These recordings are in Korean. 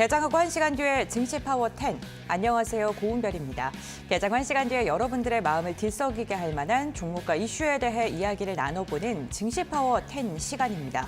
개장하고 1시간 뒤에 증시파워 10. 안녕하세요, 고은별입니다. 개장 1시간 뒤에 여러분들의 마음을 들썩이게 할 만한 종목과 이슈에 대해 이야기를 나눠보는 증시파워 10 시간입니다.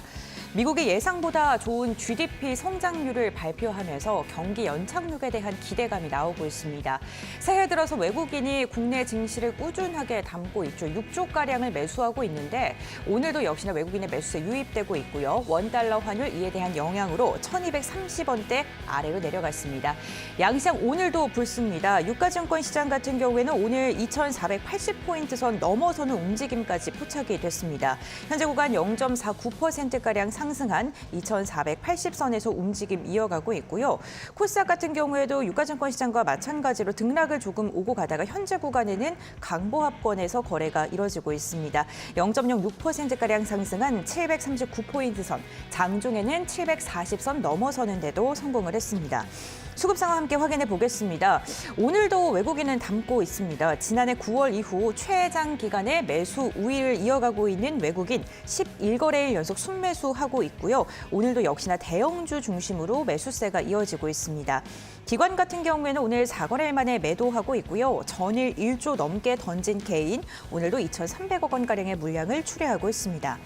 미국이 예상보다 좋은 GDP 성장률을 발표하면서 경기 연착륙에 대한 기대감이 나오고 있습니다. 새해 들어서 외국인이 국내 증시를 꾸준하게 담고 있죠. 6조가량을 매수하고 있는데 오늘도 역시나 외국인의 매수세 유입되고 있고요. 원달러 환율 이에 대한 영향으로 1230원대 아래로 내려갔습니다. 양시장 오늘도 불습니다. 유가증권 시장 같은 경우에는 오늘 2480포인트 선 넘어서는 움직임까지 포착이 됐습니다. 현재 구간 0.49%가량 상승한 2480선에서 움직임 이어가고 있고요. 코스닥 같은 경우에도 유가증권 시장과 마찬가지로 등락을 조금 오고 가다가 현재 구간에는 강보합권에서 거래가 이뤄지고 있습니다. 0.06%가량 상승한 739포인트 선, 장중에는 740선 넘어서는데도 성공을 했습니다. 수급 상황 함께 확인해 보겠습니다. 오늘도 외국인은 담고 있습니다. 지난해 9월 이후 최장 기간에 매수 우위를 이어가고 있는 외국인 11거래일 연속 순매수하고 있고요. 오늘도 역시나 대형주 중심으로 매수세가 이어지고 있습니다. 기관 같은 경우에는 오늘 4거래일 만에 매도하고 있고요. 전일 1조 넘게 던진 개인, 오늘도 2,300억 원가량의 물량을 출회하고 있습니다.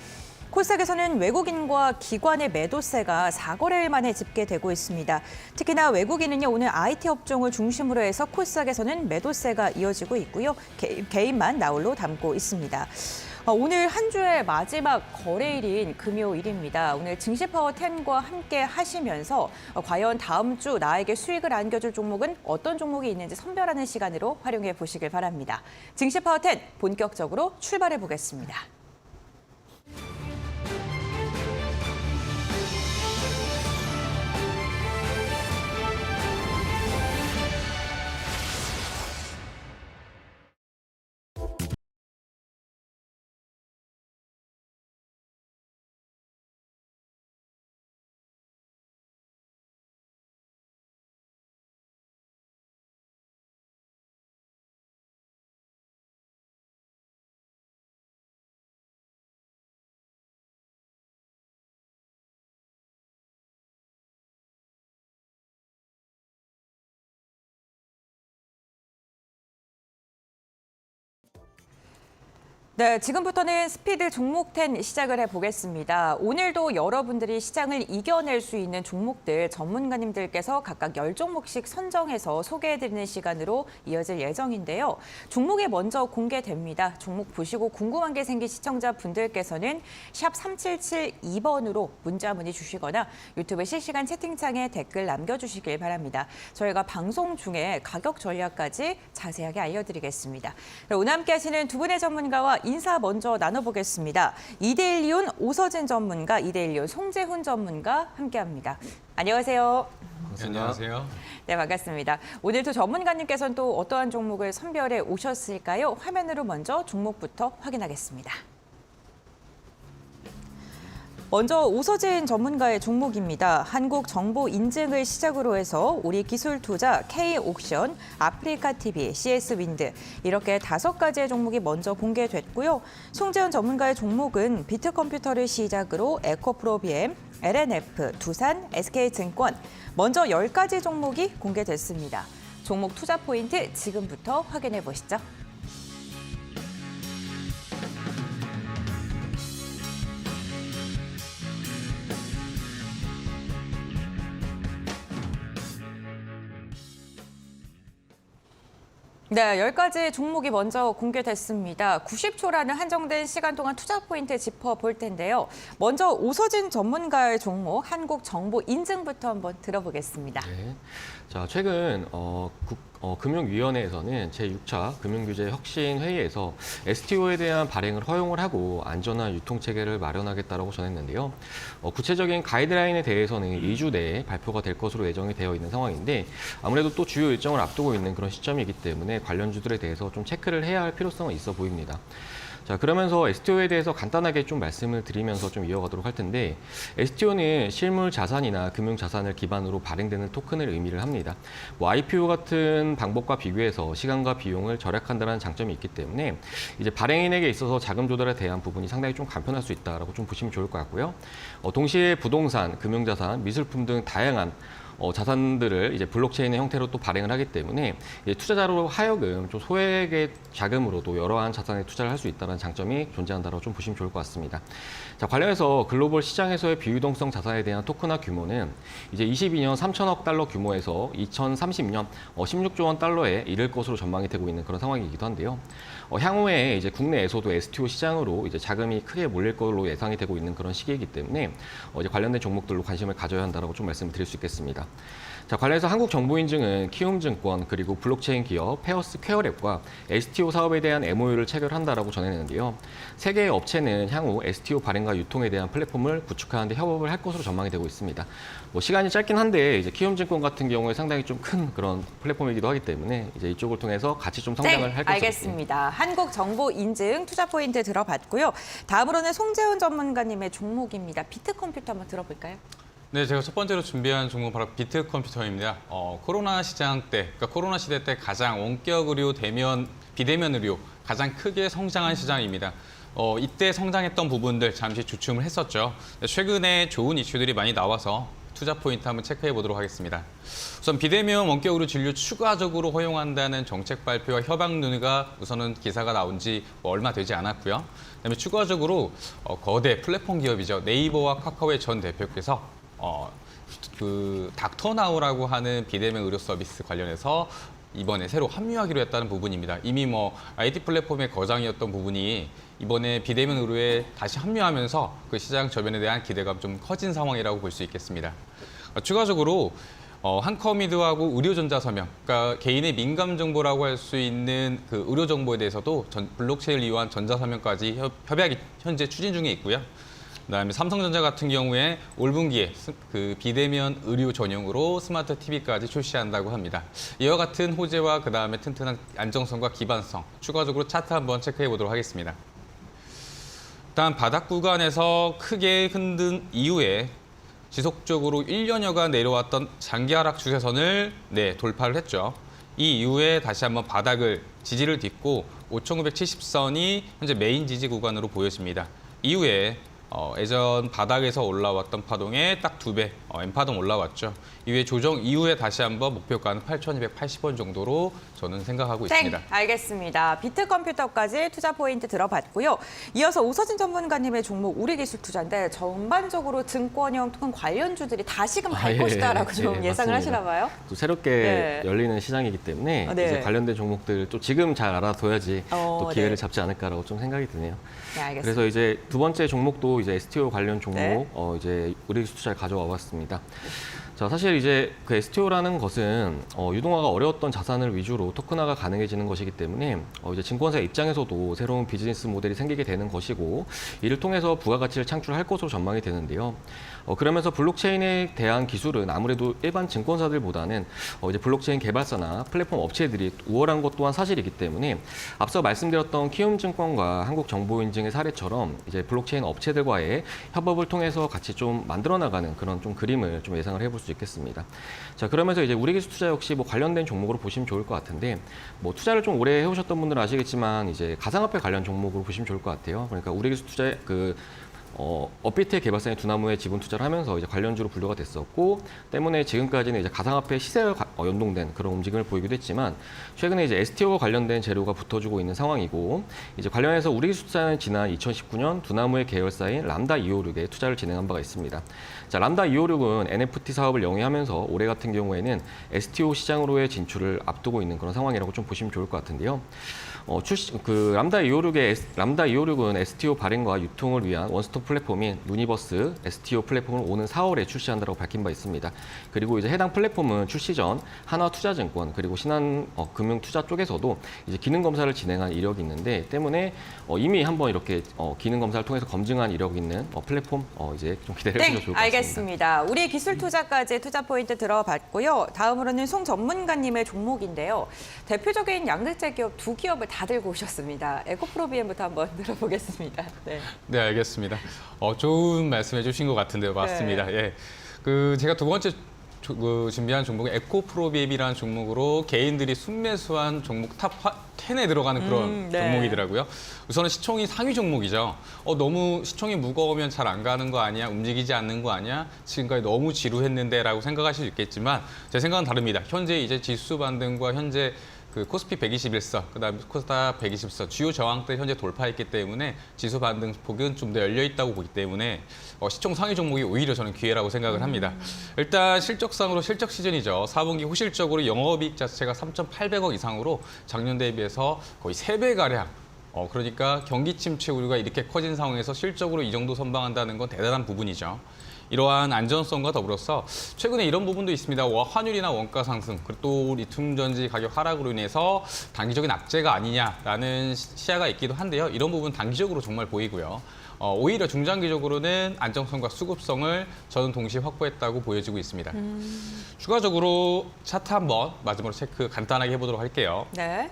코스닥에서는 외국인과 기관의 매도세가 4거래일 만에 집계되고 있습니다. 특히나 외국인은요, 오늘 IT 업종을 중심으로 해서 코스닥에서는 매도세가 이어지고 있고요. 개인만 나홀로 담고 있습니다. 오늘 한 주의 마지막 거래일인 금요일입니다. 오늘 증시파워 10과 함께 하시면서 과연 다음 주 나에게 수익을 안겨줄 종목은 어떤 종목이 있는지 선별하는 시간으로 활용해 보시길 바랍니다. 증시파워 10 본격적으로 출발해 보겠습니다. 네, 지금부터는 스피드 종목 10 시작을 해보겠습니다. 오늘도 여러분들이 시장을 이겨낼 수 있는 종목들 전문가님들께서 각각 10종목씩 선정해서 소개해드리는 시간으로 이어질 예정인데요. 종목이 먼저 공개됩니다. 종목 보시고 궁금한 게 생긴 시청자분들께서는 샵 3772번으로 문자 문의 주시거나 유튜브 실시간 채팅창에 댓글 남겨주시길 바랍니다. 저희가 방송 중에 가격 전략까지 자세하게 알려드리겠습니다. 오늘 함께 하시는 두 분의 전문가와 인사 먼저 나눠보겠습니다. 이데일리온 오서진 전문가, 이데일리온 송재훈 전문가 함께합니다. 안녕하세요. 안녕하세요. 네, 반갑습니다. 오늘 두 전문가님께서는 또 어떠한 종목을 선별해 오셨을까요? 화면으로 먼저 종목부터 확인하겠습니다. 먼저 오서진 전문가의 종목입니다. 한국 정보 인증을 시작으로 해서 우리기술투자, K옥션, 아프리카TV, CS윈드 이렇게 5가지의 종목이 먼저 공개됐고요. 송재훈 전문가의 종목은 비트컴퓨터를 시작으로 에코프로비엠, LNF, 두산, SK증권 먼저 10가지 종목이 공개됐습니다. 종목 투자 포인트 지금부터 확인해 보시죠. 네, 10가지 종목이 먼저 공개됐습니다. 90초라는 한정된 시간 동안 투자 포인트 짚어볼 텐데요. 먼저 오서진 전문가의 종목 한국정보인증부터 한번 들어보겠습니다. 네. 자, 최근 금융위원회에서는 제6차 금융규제 혁신 회의에서 STO에 대한 발행을 허용을 하고 안전한 유통체계를 마련하겠다고 전했는데요. 구체적인 가이드라인에 대해서는 2주 내에 발표가 될 것으로 예정이 되어 있는 상황인데 아무래도 또 주요 일정을 앞두고 있는 그런 시점이기 때문에 관련주들에 대해서 좀 체크를 해야 할 필요성은 있어 보입니다. 자, 그러면서 STO에 대해서 간단하게 좀 말씀을 드리면서 좀 이어가도록 할 텐데 STO는 실물 자산이나 금융 자산을 기반으로 발행되는 토큰을 의미를 합니다. IPO 같은 방법과 비교해서 시간과 비용을 절약한다는 장점이 있기 때문에 이제 발행인에게 있어서 자금 조달에 대한 부분이 상당히 좀 간편할 수 있다라고 좀 보시면 좋을 것 같고요. 동시에 부동산, 금융자산, 미술품 등 다양한 자산들을 이제 블록체인의 형태로 또 발행을 하기 때문에 이제 투자자로 하여금 좀 소액의 자금으로도 여러한 자산에 투자를 할 수 있다는 장점이 존재한다고 좀 보시면 좋을 것 같습니다. 자, 관련해서 글로벌 시장에서의 비유동성 자산에 대한 토큰화 규모는 이제 22년 3천억 달러 규모에서 2030년 16조 원 달러에 이를 것으로 전망이 되고 있는 그런 상황이기도 한데요. 향후에 이제 국내에서도 STO 시장으로 이제 자금이 크게 몰릴 걸로 예상이 되고 있는 그런 시기이기 때문에 이제 관련된 종목들로 관심을 가져야 한다고 좀 말씀드릴 수 있겠습니다. 자, 관련해서 한국정보인증은 키움증권 그리고 블록체인 기업 페어스 퀘어랩과 STO 사업에 대한 MOU를 체결한다라고 전했는데요. 세 개의 업체는 향후 STO 발행과 유통에 대한 플랫폼을 구축하는 데 협업을 할 것으로 전망이 되고 있습니다. 시간이 짧긴 한데 이제 키움증권 같은 경우에 상당히 좀 큰 그런 플랫폼이기도 하기 때문에 이제 이쪽을 통해서 같이 좀 성장을 할 것으로 알겠습니다. 한국정보인증 투자 포인트 들어봤고요. 다음으로는 송재훈 전문가님의 종목입니다. 비트컴퓨터 한번 들어볼까요? 네, 제가 첫 번째로 준비한 종목 바로 비트컴퓨터입니다. 코로나 시장 때, 그러니까 코로나 시대 때 가장 원격 의료 비대면 의료 가장 크게 성장한 시장입니다. 이때 성장했던 부분들 잠시 주춤을 했었죠. 최근에 좋은 이슈들이 많이 나와서 투자 포인트 한번 체크해 보도록 하겠습니다. 우선 비대면 원격 의료 진료 추가적으로 허용한다는 정책 발표와 협약 논의가 우선은 기사가 나온 지 얼마 되지 않았고요. 그다음에 추가적으로 거대 플랫폼 기업이죠. 네이버와 카카오의 전 대표께서 닥터나우라고 하는 비대면 의료 서비스 관련해서 이번에 새로 합류하기로 했다는 부분입니다. 이미 IT 플랫폼의 거장이었던 부분이 이번에 비대면 의료에 다시 합류하면서 그 시장 저변에 대한 기대감 좀 커진 상황이라고 볼 수 있겠습니다. 추가적으로 한커미드하고 의료전자 서명, 그러니까 개인의 민감 정보라고 할 수 있는 그 의료 정보에 대해서도 블록체인을 이용한 전자 서명까지 협약이 현재 추진 중에 있고요. 그다음에 삼성전자 같은 경우에 올 분기에 그 비대면 의료 전용으로 스마트 TV까지 출시한다고 합니다. 이와 같은 호재와 그다음에 튼튼한 안정성과 기반성, 추가적으로 차트 한번 체크해 보도록 하겠습니다. 일단 바닥 구간에서 크게 흔든 이후에 지속적으로 1년여간 내려왔던 장기 하락 추세선을 돌파를 했죠. 이 이후에 다시 한번 바닥을 지지를 딛고 5,970선이 현재 메인 지지 구간으로 보여집니다. 이후에 예전 바닥에서 올라왔던 파동에 딱 2배 N파동 올라왔죠. 이후에 조정 이후에 다시 한번 목표가는 8,280원 정도로 저는 생각하고 있습니다. 알겠습니다. 비트컴퓨터까지 투자 포인트 들어봤고요. 이어서 오서진 전문가님의 종목 우리기술투자인데 전반적으로 증권형 토큰 관련주들이 다시금 갈 것이다라고 좀 예상을 맞습니다. 하시나 봐요. 또 새롭게 열리는 시장이기 때문에 이제 관련된 종목들 또 지금 잘 알아둬야지 또 기회를 잡지 않을까라고 좀 생각이 드네요. 네, 알겠습니다. 그래서 이제 두 번째 종목도 이제 STO 관련 종목 이제 우리기술투자에 가져와 봤습니다. 자, 사실 이제 그 STO라는 것은 유동화가 어려웠던 자산을 위주로 토큰화가 가능해지는 것이기 때문에 이제 증권사 입장에서도 새로운 비즈니스 모델이 생기게 되는 것이고 이를 통해서 부가가치를 창출할 것으로 전망이 되는데요. 그러면서 블록체인에 대한 기술은 아무래도 일반 증권사들보다는 이제 블록체인 개발사나 플랫폼 업체들이 우월한 것 또한 사실이기 때문에 앞서 말씀드렸던 키움증권과 한국정보인증의 사례처럼 이제 블록체인 업체들과의 협업을 통해서 같이 좀 만들어 나가는 그런 좀 그림을 좀 예상을 해볼 수 있겠습니다. 자, 그러면서 이제 우리기술투자 역시 관련된 종목으로 보시면 좋을 것 같은데 투자를 좀 오래 해오셨던 분들은 아시겠지만 이제 가상화폐 관련 종목으로 보시면 좋을 것 같아요. 그러니까 우리기술투자의 업비트의 개발사인 두나무에 지분 투자를 하면서 이제 관련주로 분류가 됐었고 때문에 지금까지는 이제 가상화폐 시세와 연동된 그런 움직임을 보이기도 했지만 최근에 이제 STO와 관련된 재료가 붙어주고 있는 상황이고 이제 관련해서 우리기술투자는 지난 2019년 두나무의 계열사인 람다 256에 투자를 진행한 바가 있습니다. 자, 람다 256은 NFT 사업을 영위하면서 올해 같은 경우에는 STO 시장으로의 진출을 앞두고 있는 그런 상황이라고 좀 보시면 좋을 것 같은데요. 람다 256은 STO 발행과 유통을 위한 원스톱 플랫폼인 유니버스 STO 플랫폼을 오는 4월에 출시한다고 밝힌 바 있습니다. 그리고 이제 해당 플랫폼은 출시 전 한화투자증권 그리고 신한금융투자 쪽에서도 이제 기능 검사를 진행한 이력이 있는데 때문에 이미 한번 이렇게 기능 검사를 통해서 검증한 이력이 있는 플랫폼 이제 좀 기대를 해주셔도 좋을 것 같습니다. 알겠습니다. 우리 기술 투자까지 투자 포인트 들어봤고요. 다음으로는 송 전문가님의 종목인데요. 대표적인 양극재 기업 두 기업을 다 들고 오셨습니다. 에코프로비엠부터 한번 들어보겠습니다. 네, 알겠습니다. 좋은 말씀해 주신 것 같은데요. 맞습니다. 예. 제가 두 번째 준비한 종목은 에코프로비엠이라는 종목으로 개인들이 순매수한 종목 탑 10에 들어가는 그런 네. 종목이더라고요. 우선은 시총이 상위 종목이죠. 너무 시총이 무거우면 잘 안 가는 거 아니야? 움직이지 않는 거 아니야? 지금까지 너무 지루했는데 라고 생각하실 수 있겠지만 제 생각은 다릅니다. 현재 이제 지수 반등과 현재 그 코스피 121선, 그다음에 코스닥 120선 주요 저항대 현재 돌파했기 때문에 지수 반등 폭은 좀 더 열려 있다고 보기 때문에 시총 상위 종목이 오히려 저는 기회라고 생각을 합니다. 일단 실적상으로 실적 시즌이죠. 4분기 호실적으로 영업이익 자체가 3,800억 이상으로 작년 대비해서 거의 3배 가량. 그러니까 경기 침체 우려가 이렇게 커진 상황에서 실적으로 이 정도 선방한다는 건 대단한 부분이죠. 이러한 안전성과 더불어서 최근에 이런 부분도 있습니다. 환율이나 원가 상승, 그리고 또 리튬 전지 가격 하락으로 인해서 단기적인 악재가 아니냐라는 시야가 있기도 한데요. 이런 부분 단기적으로 정말 보이고요. 오히려 중장기적으로는 안정성과 수급성을 저는 동시에 확보했다고 보여지고 있습니다. 추가적으로 차트 한번 마지막으로 체크 간단하게 해보도록 할게요. 네.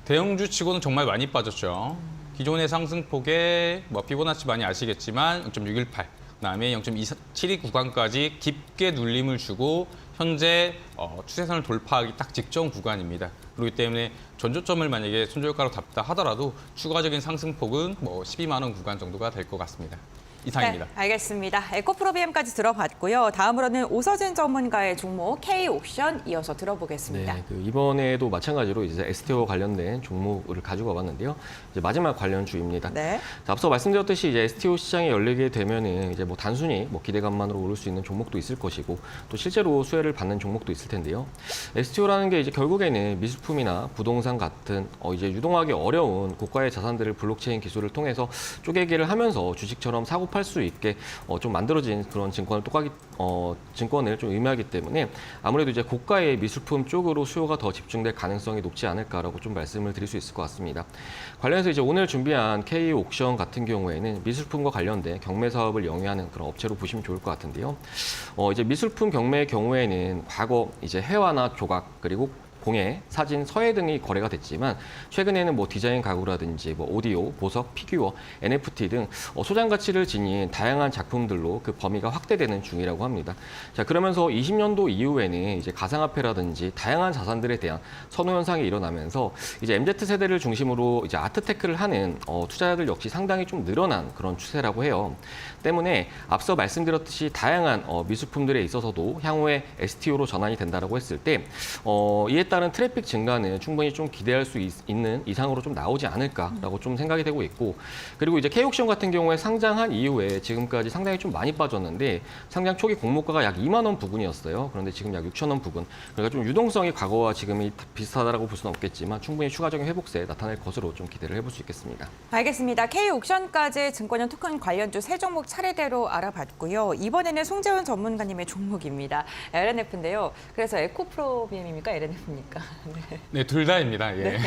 대형주 치고는 정말 많이 빠졌죠. 기존의 상승폭에 피보나치 많이 아시겠지만 0.618, 그다음에 0.272 구간까지 깊게 눌림을 주고 현재 추세선을 돌파하기 딱 직전 구간입니다. 그렇기 때문에 전조점을 만약에 손절가로 잡다 하더라도 추가적인 상승폭은 12만 원 구간 정도가 될 것 같습니다. 이상입니다. 네, 알겠습니다. 에코프로비엠까지 들어봤고요. 다음으로는 오서진 전문가의 종목 K옵션 이어서 들어보겠습니다. 네, 이번에도 마찬가지로 이제 STO 관련된 종목을 가지고 와봤는데요. 이제 마지막 관련주입니다. 네. 자, 앞서 말씀드렸듯이 이제 STO 시장이 열리게 되면은 이제 단순히 기대감만으로 오를 수 있는 종목도 있을 것이고 또 실제로 수혜를 받는 종목도 있을 텐데요. STO라는 게 이제 결국에는 미술품이나 부동산 같은 이제 유동하기 어려운 고가의 자산들을 블록체인 기술을 통해서 쪼개기를 하면서 주식처럼 사고 팔 수 있게 좀 만들어진 그런 증권을 증권을 좀 의미하기 때문에 아무래도 이제 고가의 미술품 쪽으로 수요가 더 집중될 가능성이 높지 않을까라고 좀 말씀을 드릴 수 있을 것 같습니다. 관련해서 이제 오늘 준비한 K옥션 같은 경우에는 미술품과 관련된 경매 사업을 영위하는 그런 업체로 보시면 좋을 것 같은데요. 이제 미술품 경매의 경우에는 과거 이제 회화나 조각 그리고 공예, 사진, 서예 등이 거래가 됐지만 최근에는 디자인 가구라든지 오디오, 보석, 피규어, NFT 등 소장 가치를 지닌 다양한 작품들로 그 범위가 확대되는 중이라고 합니다. 자, 그러면서 20년도 이후에는 이제 가상화폐라든지 다양한 자산들에 대한 선호 현상이 일어나면서 이제 MZ 세대를 중심으로 이제 아트테크를 하는 투자자들 역시 상당히 좀 늘어난 그런 추세라고 해요. 때문에 앞서 말씀드렸듯이 다양한 미술품들에 있어서도 향후에 STO로 전환이 된다라고 했을 때 이에 따른 트래픽 증가는 충분히 좀 기대할 수 있는 이상으로 좀 나오지 않을까라고 좀 생각이 되고 있고, 그리고 이제 K옥션 같은 경우에 상장한 이후에 지금까지 상당히 좀 많이 빠졌는데 상장 초기 공모가가 약 2만 원 부근이었어요. 그런데 지금 약 6천 원 부근. 그러니까 좀 유동성이 과거와 지금이 비슷하다라고 볼 수는 없겠지만 충분히 추가적인 회복세 나타날 것으로 좀 기대를 해볼 수 있겠습니다. 알겠습니다. K옥션까지 증권형 토큰 관련주 세 종목 차례대로 알아봤고요. 이번에는 송재훈 전문가님의 종목입니다. LNF인데요. 그래서 에코프로비엠입니까? LNF입니까? 네, 둘 다입니다. 예.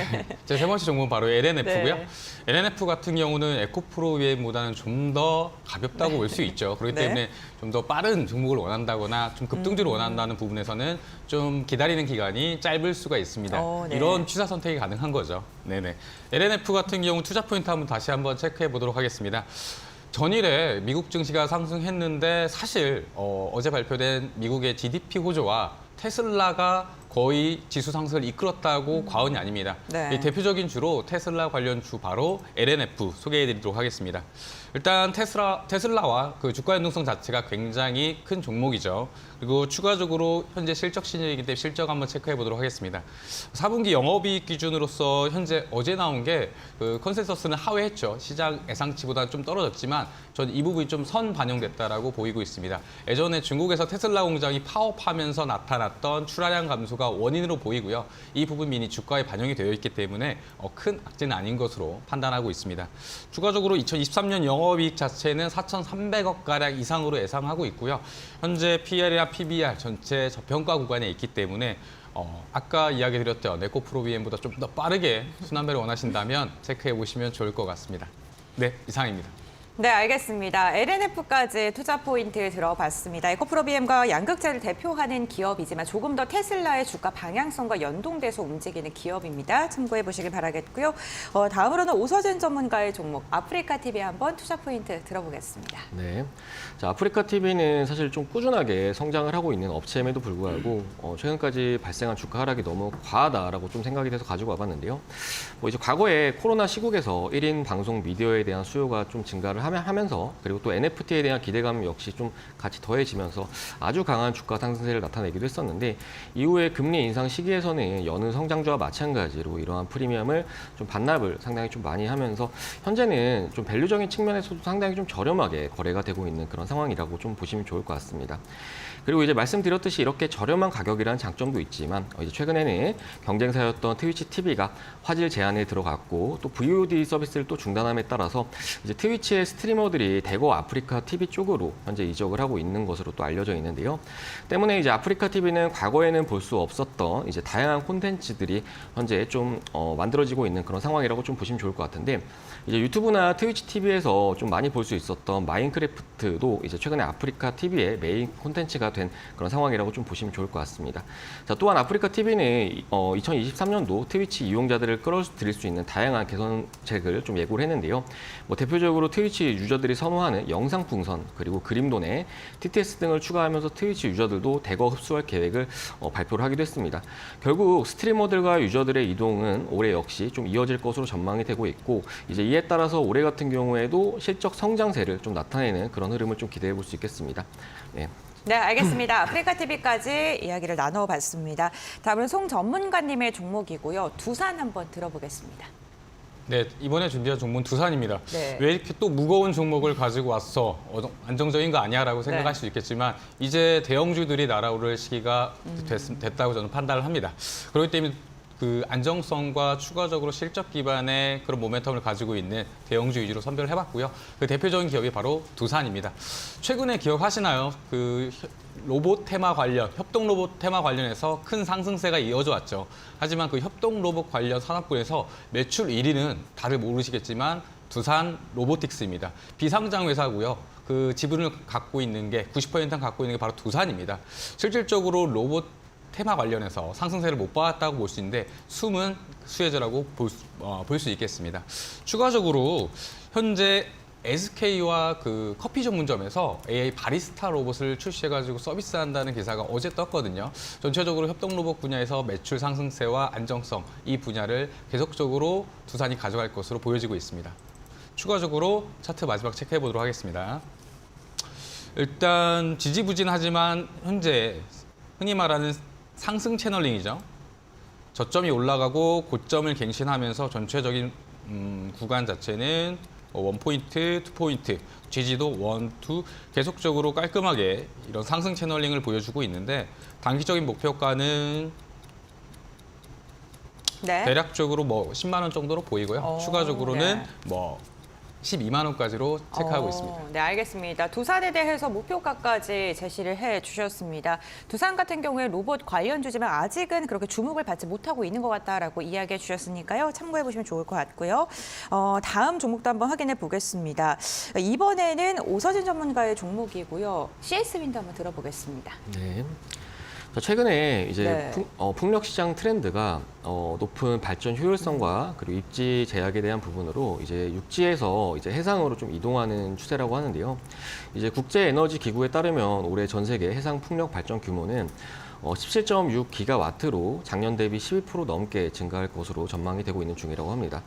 제 세 번째 종목은 바로 LNF고요. 네. LNF 같은 경우는 에코프로비엠보다는 좀 더 가볍다고 볼 수 있죠. 그렇기 네. 때문에 좀 더 빠른 종목을 원한다거나 좀 급등주를 원한다는 부분에서는 좀 기다리는 기간이 짧을 수가 있습니다. 네. 이런 취사 선택이 가능한 거죠. 네네. LNF 같은 경우 투자 포인트 다시 한번 체크해 보도록 하겠습니다. 전일에 미국 증시가 상승했는데 사실 어제 발표된 미국의 GDP 호조와 테슬라가 거의 지수 상승을 이끌었다고 과언이 아닙니다. 네. 이 대표적인 주로 테슬라 관련 주 바로 LNF 소개해드리도록 하겠습니다. 일단 테슬라와 그 주가 연동성 자체가 굉장히 큰 종목이죠. 그리고 추가적으로 현재 실적 신여이기 때문에 실적 한번 체크해 보도록 하겠습니다. 4분기 영업이익 기준으로서 현재 어제 나온 게 그 컨센서스는 하회했죠. 시장 예상치보다 좀 떨어졌지만 전 이 부분이 좀 선 반영됐다라고 보이고 있습니다. 예전에 중국에서 테슬라 공장이 파업하면서 나타났던 출하량 감소가 원인으로 보이고요. 이 부분 이미 주가에 반영이 되어 있기 때문에 큰 악재는 아닌 것으로 판단하고 있습니다. 추가적으로 2023년 영업이익 자체는 4,300억 가량 이상으로 예상하고 있고요. 현재 PR이나 PBR 전체 저평가 구간에 있기 때문에 아까 이야기 드렸던 에코프로비엠보다 좀 더 빠르게 순환배를 원하신다면 체크해 보시면 좋을 것 같습니다. 네, 이상입니다. 네, 알겠습니다. LNF까지 투자 포인트 들어봤습니다. 에코프로비엠과 양극재를 대표하는 기업이지만 조금 더 테슬라의 주가 방향성과 연동돼서 움직이는 기업입니다. 참고해 보시길 바라겠고요. 다음으로는 오서진 전문가의 종목 아프리카 TV에 한번 투자 포인트 들어보겠습니다. 네. 자, 아프리카 TV는 사실 좀 꾸준하게 성장을 하고 있는 업체임에도 불구하고 최근까지 발생한 주가 하락이 너무 과하다라고 좀 생각이 돼서 가지고 와봤는데요. 이제 과거에 코로나 시국에서 1인 방송 미디어에 대한 수요가 좀 증가를 하면서 그리고 또 NFT에 대한 기대감 역시 좀 같이 더해지면서 아주 강한 주가 상승세를 나타내기도 했었는데 이후에 금리 인상 시기에서는 여느 성장주와 마찬가지로 이러한 프리미엄을 좀 반납을 상당히 좀 많이 하면서 현재는 좀 밸류적인 측면에서도 상당히 좀 저렴하게 거래가 되고 있는 그런 상황이라고 좀 보시면 좋을 것 같습니다. 그리고 이제 말씀드렸듯이 이렇게 저렴한 가격이라는 장점도 있지만 이제 최근에는 경쟁사였던 트위치 TV가 화질 제한에 들어갔고 또 VOD 서비스를 또 중단함에 따라서 이제 트위치의 스트리머들이 대거 아프리카 TV 쪽으로 현재 이적을 하고 있는 것으로 또 알려져 있는데요. 때문에 이제 아프리카 TV는 과거에는 볼 수 없었던 이제 다양한 콘텐츠들이 현재 좀 만들어지고 있는 그런 상황이라고 좀 보시면 좋을 것 같은데 이제 유튜브나 트위치 TV에서 좀 많이 볼 수 있었던 마인크래프트도 이제 최근에 아프리카 TV의 메인 콘텐츠가 된 그런 상황이라고 좀 보시면 좋을 것 같습니다. 자, 또한 아프리카 TV는 2023년도 트위치 이용자들을 끌어들일 수 있는 다양한 개선책을 좀 예고를 했는데요. 대표적으로 트위치 유저들이 선호하는 영상 풍선 그리고 그림도내, TTS 등을 추가하면서 트위치 유저들도 대거 흡수할 계획을 발표를 하기도 했습니다. 결국 스트리머들과 유저들의 이동은 올해 역시 좀 이어질 것으로 전망이 되고 있고 이제 이에 따라서 올해 같은 경우에도 실적 성장세를 좀 나타내는 그런 흐름을 좀 기대해 볼 수 있겠습니다. 네. 네, 알겠습니다. 아프리카 TV까지 이야기를 나눠봤습니다. 다음은 송 전문가님의 종목이고요. 두산 한번 들어보겠습니다. 네, 이번에 준비한 종목은 두산입니다. 네. 왜 이렇게 또 무거운 종목을 가지고 왔어? 안정적인 거 아니야라고 생각할 네. 수 있겠지만 이제 대형주들이 날아오를 시기가 됐다고 저는 판단을 합니다. 그렇기 때문에 그 안정성과 추가적으로 실적 기반의 그런 모멘텀을 가지고 있는 대형주 위주로 선별을 해봤고요. 그 대표적인 기업이 바로 두산입니다. 최근에 기억하시나요? 그 로봇 테마 관련, 협동 로봇 테마 관련해서 큰 상승세가 이어져 왔죠. 하지만 그 협동 로봇 관련 산업군에서 매출 1위는 다들 모르시겠지만 두산 로보틱스입니다. 비상장 회사고요. 그 지분을 갖고 있는 게 90% 갖고 있는 게 바로 두산입니다. 실질적으로 로봇 테마 관련해서 상승세를 못 봤다고 볼 수 있는데 숨은 수혜자라고 볼 수 있겠습니다. 추가적으로 현재 SK와 그 커피 전문점에서 AI 바리스타 로봇을 출시해가지고 서비스한다는 기사가 어제 떴거든요. 전체적으로 협동 로봇 분야에서 매출 상승세와 안정성 이 분야를 계속적으로 두산이 가져갈 것으로 보여지고 있습니다. 추가적으로 차트 마지막 체크해 보도록 하겠습니다. 일단 지지부진하지만 현재 흔히 말하는 상승 채널링이죠. 저점이 올라가고 고점을 갱신하면서 전체적인 구간 자체는 1포인트, 2포인트, 지지도 1, 2 계속적으로 깔끔하게 이런 상승 채널링을 보여주고 있는데 단기적인 목표가는 네. 대략적으로 10만 원 정도로 보이고요. 추가적으로는 네. 12만 원까지로 체크하고 있습니다. 네, 알겠습니다. 두산에 대해서 목표가까지 제시를 해주셨습니다. 두산 같은 경우에 로봇 관련주지만 아직은 그렇게 주목을 받지 못하고 있는 것 같다라고 이야기해 주셨으니까요. 참고해 보시면 좋을 것 같고요. 다음 종목도 한번 확인해 보겠습니다. 이번에는 오서진 전문가의 종목이고요. CS윈도 한번 들어보겠습니다. 네. 자, 최근에 이제 네. 풍력 시장 트렌드가 높은 발전 효율성과 그리고 입지 제약에 대한 부분으로 이제 육지에서 이제 해상으로 좀 이동하는 추세라고 하는데요. 이제 국제 에너지 기구에 따르면 올해 전 세계 해상 풍력 발전 규모는 17.6 기가와트로 작년 대비 12% 넘게 증가할 것으로 전망이 되고 있는 중이라고 합니다.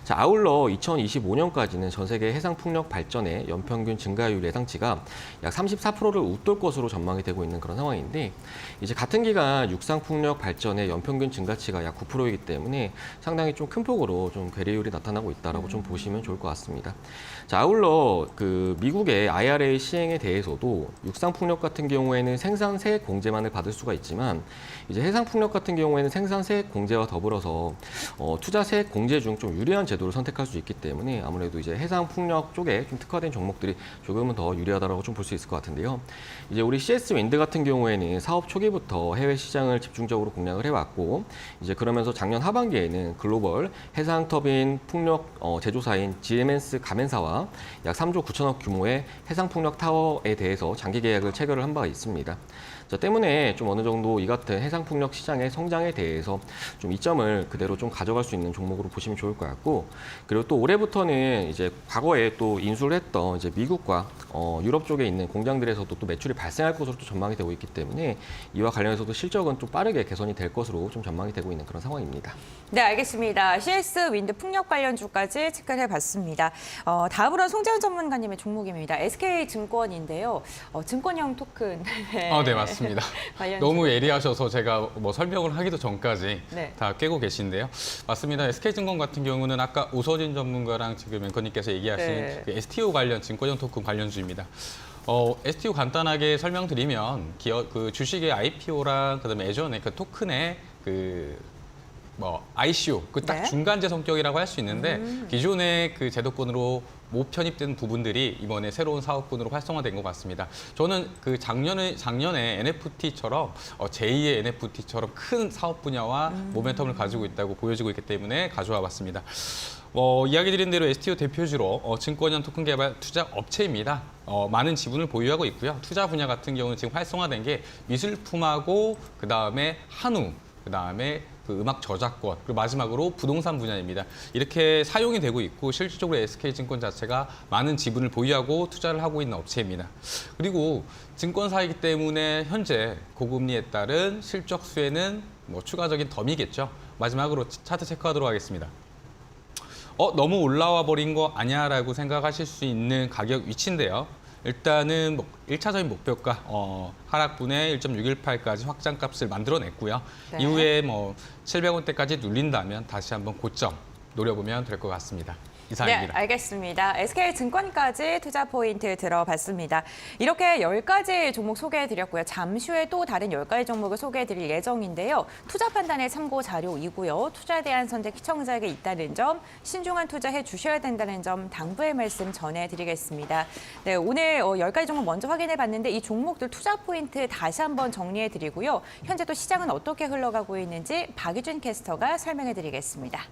자, 아울러 2025년까지는 전 세계 해상 풍력 발전의 연평균 증가율 예상치가 약 34%를 웃돌 것으로 전망이 되고 있는 그런 상황인데 이제 같은 기간 육상 풍력 발전의 연평균 증가치가 약 9%이기 때문에 상당히 좀 큰 폭으로 좀 괴리율이 나타나고 있다라고 좀 보시면 좋을 것 같습니다. 자, 아울러 그 미국의 IRA 시행에 대해서도 육상 풍력 같은 경우에는 생산세 공제만을 받을 수가 있지만 이제 해상 풍력 같은 경우에는 생산세 공제와 더불어서 투자세 공제 중 좀 유리한 제도를 선택할 수 있기 때문에 아무래도 이제 해상 풍력 쪽에 좀 특화된 종목들이 조금은 더 유리하다라고 좀 볼 수 있을 것 같은데요. 이제 우리 CS 윈드 같은 경우에는 사업 초기부터 해외 시장을 집중적으로 공략을 해왔고, 이제 그러면서 작년 하반기에는 글로벌 해상 터빈 풍력 제조사인 GMS 가멘사와 약 3조 9천억 규모의 해상 풍력 타워에 대해서 장기 계약을 체결을 한 바가 있습니다. 때문에 좀 어느 정도 이 같은 해상 풍력 시장의 성장에 대해서 좀 이점을 그대로 좀 가져갈 수 있는 종목으로 보시면 좋을 것 같고, 그리고 또 올해부터는 이제 과거에 또 인수를 했던 이제 미국과 유럽 쪽에 있는 공장들에서도 또 매출이 발생할 것으로 또 전망이 되고 있기 때문에 이와 관련해서도 실적은 좀 빠르게 개선이 될 것으로 좀 전망이 되고 있는 그런 상황입니다. 네, 알겠습니다. CS 윈드 풍력 관련주까지 체크를 해봤습니다. 다음으로는 송재현 전문가님의 종목입니다. SK증권인데요. 증권형 토큰. 네, 맞습니다. 관련주. 너무 예리하셔서 제가 뭐 설명을 하기도 전까지 네. 다 깨고 계신데요. 맞습니다. SK증권 같은 경우는 아까 오서진 전문가랑 지금 앵커님께서 얘기하신 네. 그 STO 관련 증권형 토큰 관련주입니다. STO 간단하게 설명드리면 기업 그 주식의 IPO랑 그다음에 예전에 그 토큰의 ICO 그 딱 네. 중간재 성격이라고 할 수 있는데 기존의 그 제도권으로 못 편입된 부분들이 이번에 새로운 사업군으로 활성화된 것 같습니다. 저는 그 작년에 NFT처럼 제2의 NFT처럼 큰 사업 분야와 모멘텀을 가지고 있다고 보여지고 있기 때문에 가져와 봤습니다. 이야기 드린 대로 STO 대표주로 증권형 토큰 개발 투자 업체입니다. 많은 지분을 보유하고 있고요. 투자 분야 같은 경우는 지금 활성화된 게 미술품하고 그다음에 한우, 그다음에 그 음악 저작권, 그리고 마지막으로 부동산 분야입니다. 이렇게 사용이 되고 있고 실질적으로 SK증권 자체가 많은 지분을 보유하고 투자를 하고 있는 업체입니다. 그리고 증권사이기 때문에 현재 고금리에 따른 실적 수혜는 추가적인 덤이겠죠. 마지막으로 차트 체크하도록 하겠습니다. 너무 올라와 버린 거 아니야라고 생각하실 수 있는 가격 위치인데요. 일단은 1차적인 목표가 하락분의 1.618까지 확장값을 만들어냈고요. 네. 이후에 700원대까지 눌린다면 다시 한번 고점 노려보면 될 것 같습니다. 네, 이상입니다. 알겠습니다. SK증권까지 투자 포인트 들어봤습니다. 이렇게 10가지 종목 소개해드렸고요. 잠시 후에 또 다른 10가지 종목을 소개해드릴 예정인데요. 투자 판단의 참고 자료이고요. 투자에 대한 선택 시청자에게 있다는 점, 신중한 투자해 주셔야 된다는 점 당부의 말씀 전해드리겠습니다. 네, 오늘 10가지 종목 먼저 확인해봤는데 이 종목들 투자 포인트 다시 한번 정리해드리고요. 현재 또 시장은 어떻게 흘러가고 있는지 박유준 캐스터가 설명해드리겠습니다.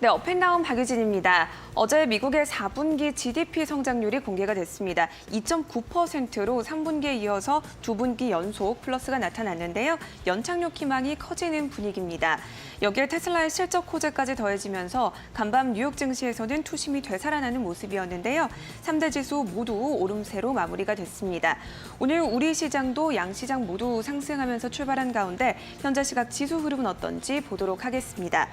네, 업앤다운 박유진입니다. 어제 미국의 4분기 GDP 성장률이 공개가 됐습니다. 2.9%로 3분기에 이어서 2분기 연속 플러스가 나타났는데요. 연착륙 희망이 커지는 분위기입니다. 여기에 테슬라의 실적 호재까지 더해지면서 간밤 뉴욕 증시에서는 투심이 되살아나는 모습이었는데요. 3대 지수 모두 오름세로 마무리가 됐습니다. 오늘 우리 시장도 양시장 모두 상승하면서 출발한 가운데 현재 시각 지수 흐름은 어떤지 보도록 하겠습니다.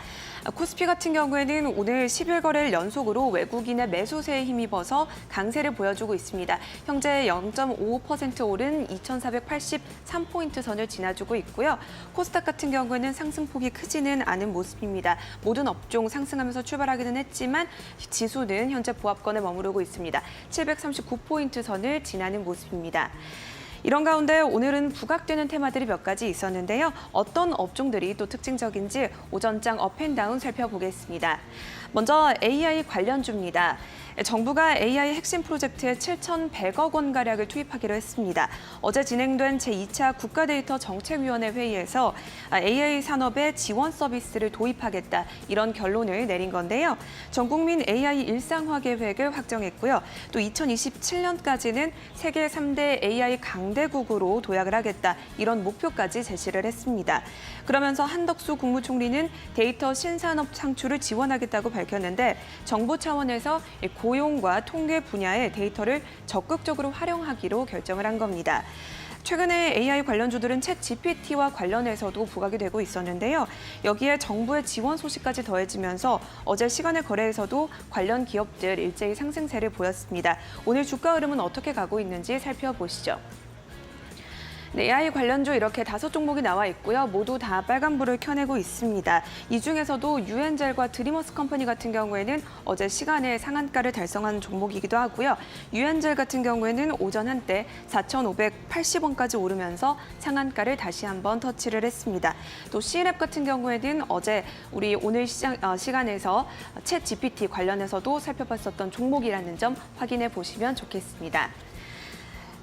코스피 같은 경우에는 오늘 10일 거래일 연속으로 외국인의 매수세에 힘입어서 강세를 보여주고 있습니다. 현재 0.55% 오른 2,483포인트 선을 지나주고 있고요. 코스닥 같은 경우에는 상승폭이 크지는 않은 모습입니다. 모든 업종 상승하면서 출발하기는 했지만 지수는 현재 보합권에 머무르고 있습니다. 739포인트 선을 지나는 모습입니다. 이런 가운데 오늘은 부각되는 테마들이 몇 가지 있었는데요. 어떤 업종들이 또 특징적인지 오전장 업앤다운 살펴보겠습니다. 먼저 AI 관련주입니다. 정부가 AI 핵심 프로젝트에 7,100억 원가량을 투입하기로 했습니다. 어제 진행된 제2차 국가데이터 정책위원회 회의에서 AI 산업에 지원 서비스를 도입하겠다 이런 결론을 내린 건데요. 전국민 AI 일상화 계획을 확정했고요. 또 2027년까지는 세계 3대 AI 강대국으로 도약을 하겠다 이런 목표까지 제시를 했습니다. 그러면서 한덕수 국무총리는 데이터 신산업 창출을 지원하겠다고 밝혔는데 정부 차원에서 고용과 통계 분야의 데이터를 적극적으로 활용하기로 결정을 한 겁니다. 최근에 AI 관련주들은 챗 GPT와 관련해서도 부각이 되고 있었는데요. 여기에 정부의 지원 소식까지 더해지면서 어제 시간의 거래에서도 관련 기업들 일제히 상승세를 보였습니다. 오늘 주가 흐름은 어떻게 가고 있는지 살펴보시죠. 네, AI 관련주 이렇게 5종목이 나와 있고요. 모두 다 빨간불을 켜내고 있습니다. 이 중에서도 유엔젤과 드리머스 컴퍼니 같은 경우에는 어제 시간에 상한가를 달성한 종목이기도 하고요. 유엔젤 같은 경우에는 오전 한때 4,580원까지 오르면서 상한가를 다시 한번 터치를 했습니다. 또 C랩 같은 경우에는 어제 우리 오늘 시간에서 챗 GPT 관련해서도 살펴봤었던 종목이라는 점 확인해 보시면 좋겠습니다.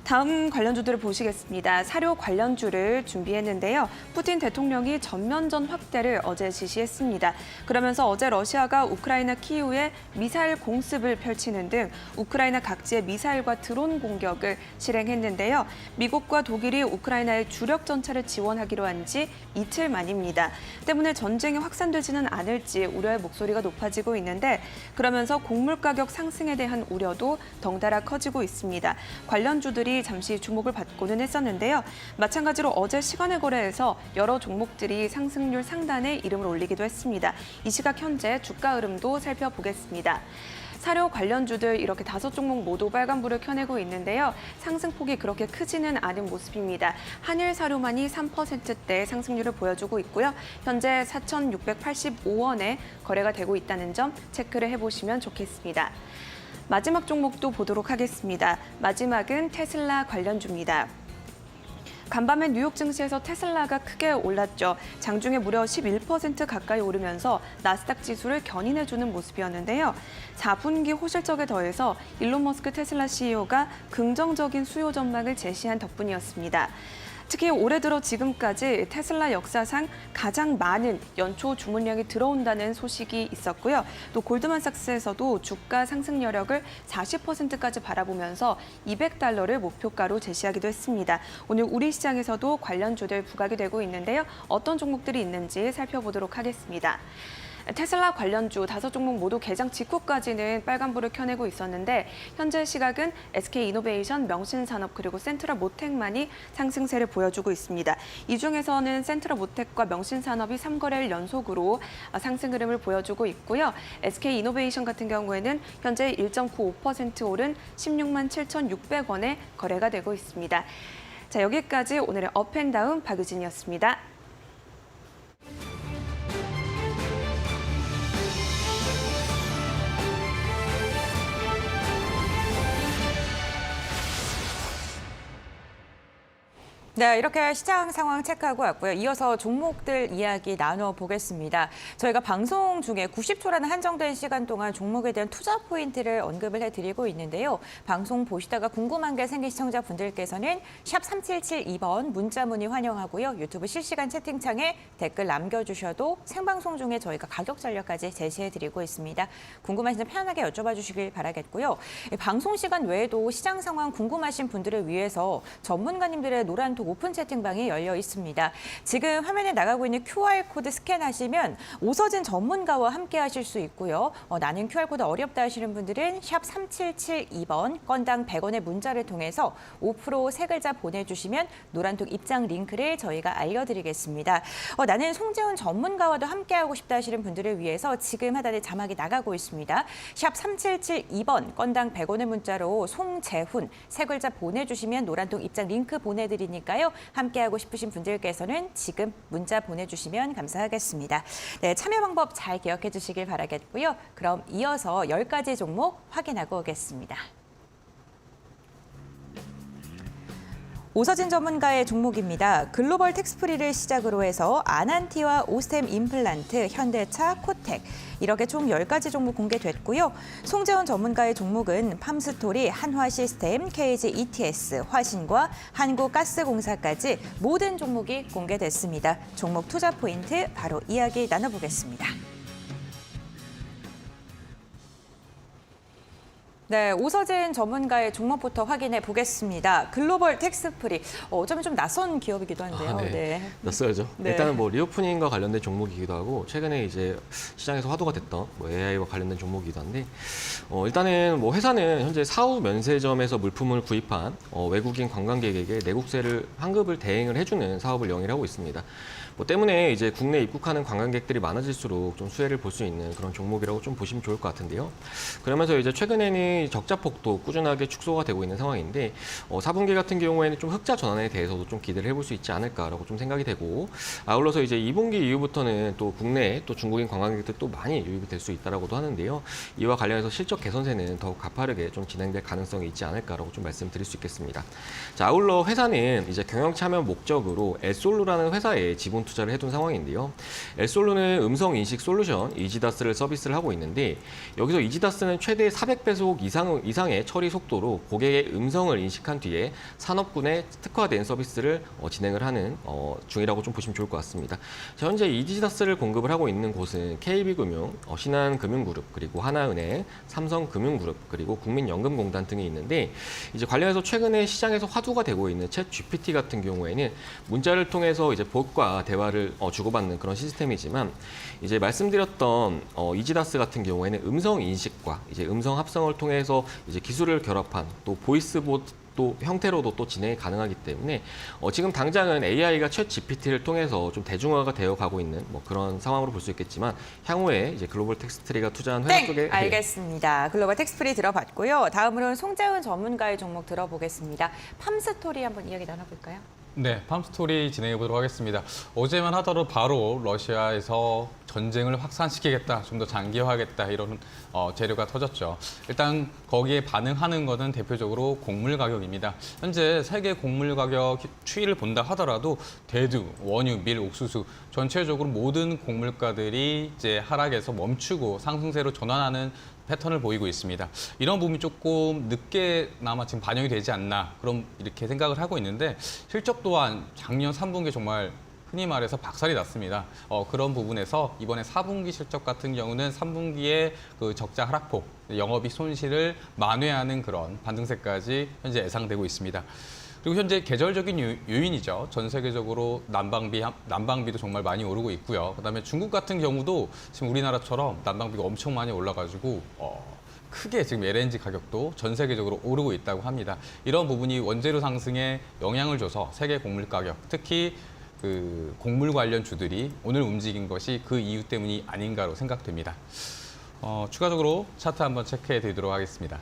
다음 관련주들을 보시겠습니다. 사료 관련주를 준비했는데요. 푸틴 대통령이 전면전 확대를 어제 지시했습니다. 그러면서 어제 러시아가 우크라이나 키이우에 미사일 공습을 펼치는 등 우크라이나 각지의 미사일과 드론 공격을 실행했는데요. 미국과 독일이 우크라이나의 주력 전차를 지원하기로 한 지 이틀 만입니다. 때문에 전쟁이 확산되지는 않을지 우려의 목소리가 높아지고 있는데 그러면서 곡물 가격 상승에 대한 우려도 덩달아 커지고 있습니다. 관련주들이 잠시 주목을 받고는 했었는데요. 마찬가지로 어제 시간의 거래에서 여러 종목들이 상승률 상단에 이름을 올리기도 했습니다. 이 시각 현재 주가 흐름도 살펴보겠습니다. 사료 관련주들 이렇게 5종목 모두 빨간불을 켜내고 있는데요. 상승폭이 그렇게 크지는 않은 모습입니다. 한일사료만이 3%대 상승률을 보여주고 있고요. 현재 4,685원에 거래가 되고 있다는 점 체크를 해보시면 좋겠습니다. 마지막 종목도 보도록 하겠습니다. 마지막은 테슬라 관련주입니다. 간밤에 뉴욕 증시에서 테슬라가 크게 올랐죠. 장중에 무려 11% 가까이 오르면서 나스닥 지수를 견인해주는 모습이었는데요. 4분기 호실적에 더해서 일론 머스크 테슬라 CEO가 긍정적인 수요 전망을 제시한 덕분이었습니다. 특히 올해 들어 지금까지 테슬라 역사상 가장 많은 연초 주문량이 들어온다는 소식이 있었고요. 또 골드만삭스에서도 주가 상승 여력을 40%까지 바라보면서 $200를 목표가로 제시하기도 했습니다. 오늘 우리 시장에서도 관련주들 부각이 되고 있는데요. 어떤 종목들이 있는지 살펴보도록 하겠습니다. 테슬라 관련주 5종목 모두 개장 직후까지는 빨간불을 켜내고 있었는데 현재 시각은 SK이노베이션, 명신산업 그리고 센트럴모텍만이 상승세를 보여주고 있습니다. 이 중에서는 센트럴모텍과 명신산업이 3거래일 연속으로 상승 흐름을 보여주고 있고요. SK이노베이션 같은 경우에는 현재 1.95% 오른 16만 7,600원에 거래가 되고 있습니다. 자, 여기까지 오늘의 업앤다운 박유진이었습니다. 네, 이렇게 시장 상황 체크하고 왔고요. 이어서 종목들 이야기 나눠보겠습니다. 저희가 방송 중에 90초라는 한정된 시간 동안 종목에 대한 투자 포인트를 언급을 해드리고 있는데요. 방송 보시다가 궁금한 게 생긴 시청자분들께서는 샵 3772번 문자 문의 환영하고요. 유튜브 실시간 채팅창에 댓글 남겨주셔도 생방송 중에 저희가 가격 전략까지 제시해드리고 있습니다. 궁금하신 점 편하게 여쭤봐 주시길 바라겠고요. 방송 시간 외에도 시장 상황 궁금하신 분들을 위해서 전문가님들의 노란톡 오픈 채팅방이 열려 있습니다. 지금 화면에 나가고 있는 QR코드 스캔하시면 오서진 전문가와 함께 하실 수 있고요. 나는 QR코드 어렵다 하시는 분들은 샵 3772번 건당 100원의 문자를 통해서 5% 세 글자 보내주시면 노란톡 입장 링크를 저희가 알려드리겠습니다. 나는 송재훈 전문가와도 함께하고 싶다 하시는 분들을 위해서 지금 하단에 자막이 나가고 있습니다. 샵 3772번 건당 100원의 문자로 송재훈 세 글자 보내주시면 노란톡 입장 링크 보내드리니까요. 함께하고 싶으신 분들께서는 지금 문자 보내주시면 감사하겠습니다. 네, 참여 방법 잘 기억해 주시길 바라겠고요. 그럼 이어서 10가지 종목 확인하고 오겠습니다. 오서진 전문가의 종목입니다. 글로벌 텍스프리를 시작으로 해서 아난티와 오스템 임플란트, 현대차, 코텍 이렇게 총 10가지 종목 공개됐고요. 송재원 전문가의 종목은 팜스토리, 한화시스템, KG ETS, 화신과 한국가스공사까지 모든 종목이 공개됐습니다. 종목 투자 포인트 바로 이야기 나눠보겠습니다. 네, 오서진 전문가의 종목부터 확인해 보겠습니다. 글로벌 텍스프리, 어쩌면 좀 낯선 기업이기도 한데요. 네. 낯설죠. 네. 일단은 뭐 리오프닝과 관련된 종목이기도 하고 최근에 이제 시장에서 화두가 됐던 뭐 AI와 관련된 종목이기도 한데 일단은 뭐 회사는 현재 사후 면세점에서 물품을 구입한 외국인 관광객에게 내국세를 환급을 대행을 해주는 사업을 영위하고 있습니다. 뭐 때문에 이제 국내 입국하는 관광객들이 많아질수록 좀 수혜를 볼 수 있는 그런 종목이라고 좀 보시면 좋을 것 같은데요. 그러면서 이제 최근에는 적자폭도 꾸준하게 축소가 되고 있는 상황인데 4분기 같은 경우에는 좀 흑자 전환에 대해서도 좀 기대를 해볼 수 있지 않을까라고 좀 생각이 되고 아울러서 이제 2분기 이후부터는 또 국내 또 중국인 관광객들 또 많이 유입이 될 수 있다라고도 하는데요. 이와 관련해서 실적 개선세는 더욱 가파르게 좀 진행될 가능성이 있지 않을까라고 좀 말씀드릴 수 있겠습니다. 자, 아울러 회사는 이제 경영 참여 목적으로 엘솔루라는 회사에 지분 투자를 해둔 상황인데요. 엘솔루는 음성 인식 솔루션 이지다스를 서비스를 하고 있는데 여기서 이지다스는 최대 400배속 이상의 처리 속도로 고객의 음성을 인식한 뒤에 산업군에 특화된 서비스를 진행을 하는 중이라고 좀 보시면 좋을 것 같습니다. 현재 이지다스를 공급을 하고 있는 곳은 KB금융, 신한금융그룹, 그리고 하나은행, 삼성금융그룹, 그리고 국민연금공단 등이 있는데 이제 관련해서 최근에 시장에서 화두가 되고 있는 챗 GPT 같은 경우에는 문자를 통해서 이제 봇과 대화를 주고받는 그런 시스템이지만 이제 말씀드렸던 이지다스 같은 경우에는 음성 인식과 이제 음성 합성을 통해서 이제 기술을 결합한 또 보이스봇 또 형태로도 또 진행이 가능하기 때문에 지금 당장은 AI가 챗 GPT를 통해서 좀 대중화가 되어 가고 있는 뭐 그런 상황으로 볼 수 있겠지만 향후에 이제 글로벌 텍스프리가 투자한 회사 쪽에 알겠습니다. 글로벌 텍스프리 들어봤고요. 다음으로는 송재훈 전문가의 종목 들어보겠습니다. 팜스토리 한번 이야기 나눠볼까요? 네, 팜스토리 진행해 보도록 하겠습니다. 어제만 하더라도 바로 러시아에서 전쟁을 확산시키겠다, 좀 더 장기화하겠다 이런 재료가 터졌죠. 일단 거기에 반응하는 것은 대표적으로 곡물 가격입니다. 현재 세계 곡물 가격 추이를 본다 하더라도 대두, 원유, 밀, 옥수수 전체적으로 모든 곡물가들이 이제 하락에서 멈추고 상승세로 전환하는 패턴을 보이고 있습니다. 이런 부분이 조금 늦게나마 지금 반영이 되지 않나 그럼 이렇게 생각을 하고 있는데 실적 또한 작년 3분기 정말 흔히 말해서 박살이 났습니다. 그런 부분에서 이번에 4분기 실적 같은 경우는 3분기에 그 적자 하락폭, 영업이익 손실을 만회하는 그런 반등세까지 현재 예상되고 있습니다. 그리고 현재 계절적인 요인이죠. 전 세계적으로 난방비도 정말 많이 오르고 있고요. 그다음에 중국 같은 경우도 지금 우리나라처럼 난방비가 엄청 많이 올라가지고 크게 지금 LNG 가격도 전 세계적으로 오르고 있다고 합니다. 이런 부분이 원재료 상승에 영향을 줘서 세계 곡물 가격, 특히 그 곡물 관련 주들이 오늘 움직인 것이 그 이유 때문이 아닌가로 생각됩니다. 추가적으로 차트 한번 체크해 드리도록 하겠습니다.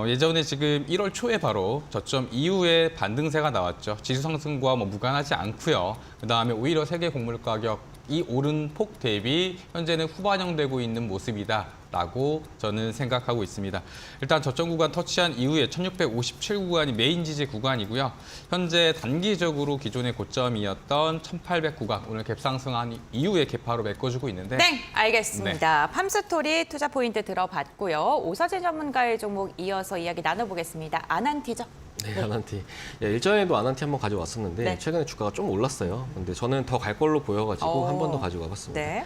예전에 지금 1월 초에 바로 저점 이후에 반등세가 나왔죠. 지수 상승과 뭐 무관하지 않고요. 그다음에 오히려 세계 곡물 가격이 오른 폭 대비 현재는 후반영되고 있는 모습이다라고 저는 생각하고 있습니다. 일단 저점 구간 터치한 이후에 1657 구간이 메인 지지 구간이고요. 현재 단기적으로 기존의 고점이었던 1800 구간 오늘 갭상승한 이후에 갭파로 메꿔주고 있는데 네, 알겠습니다. 팜스토리 투자 포인트 들어봤고요. 오서진 전문가의 종목 이어서 이야기 나눠보겠습니다. 아난티죠? 네, 아난티. 일전에도 아난티 한번 가져왔었는데 네. 최근에 주가가 좀 올랐어요. 근데 저는 더 갈 걸로 보여가지고 한 번 더 가지고 와봤습니다. 네.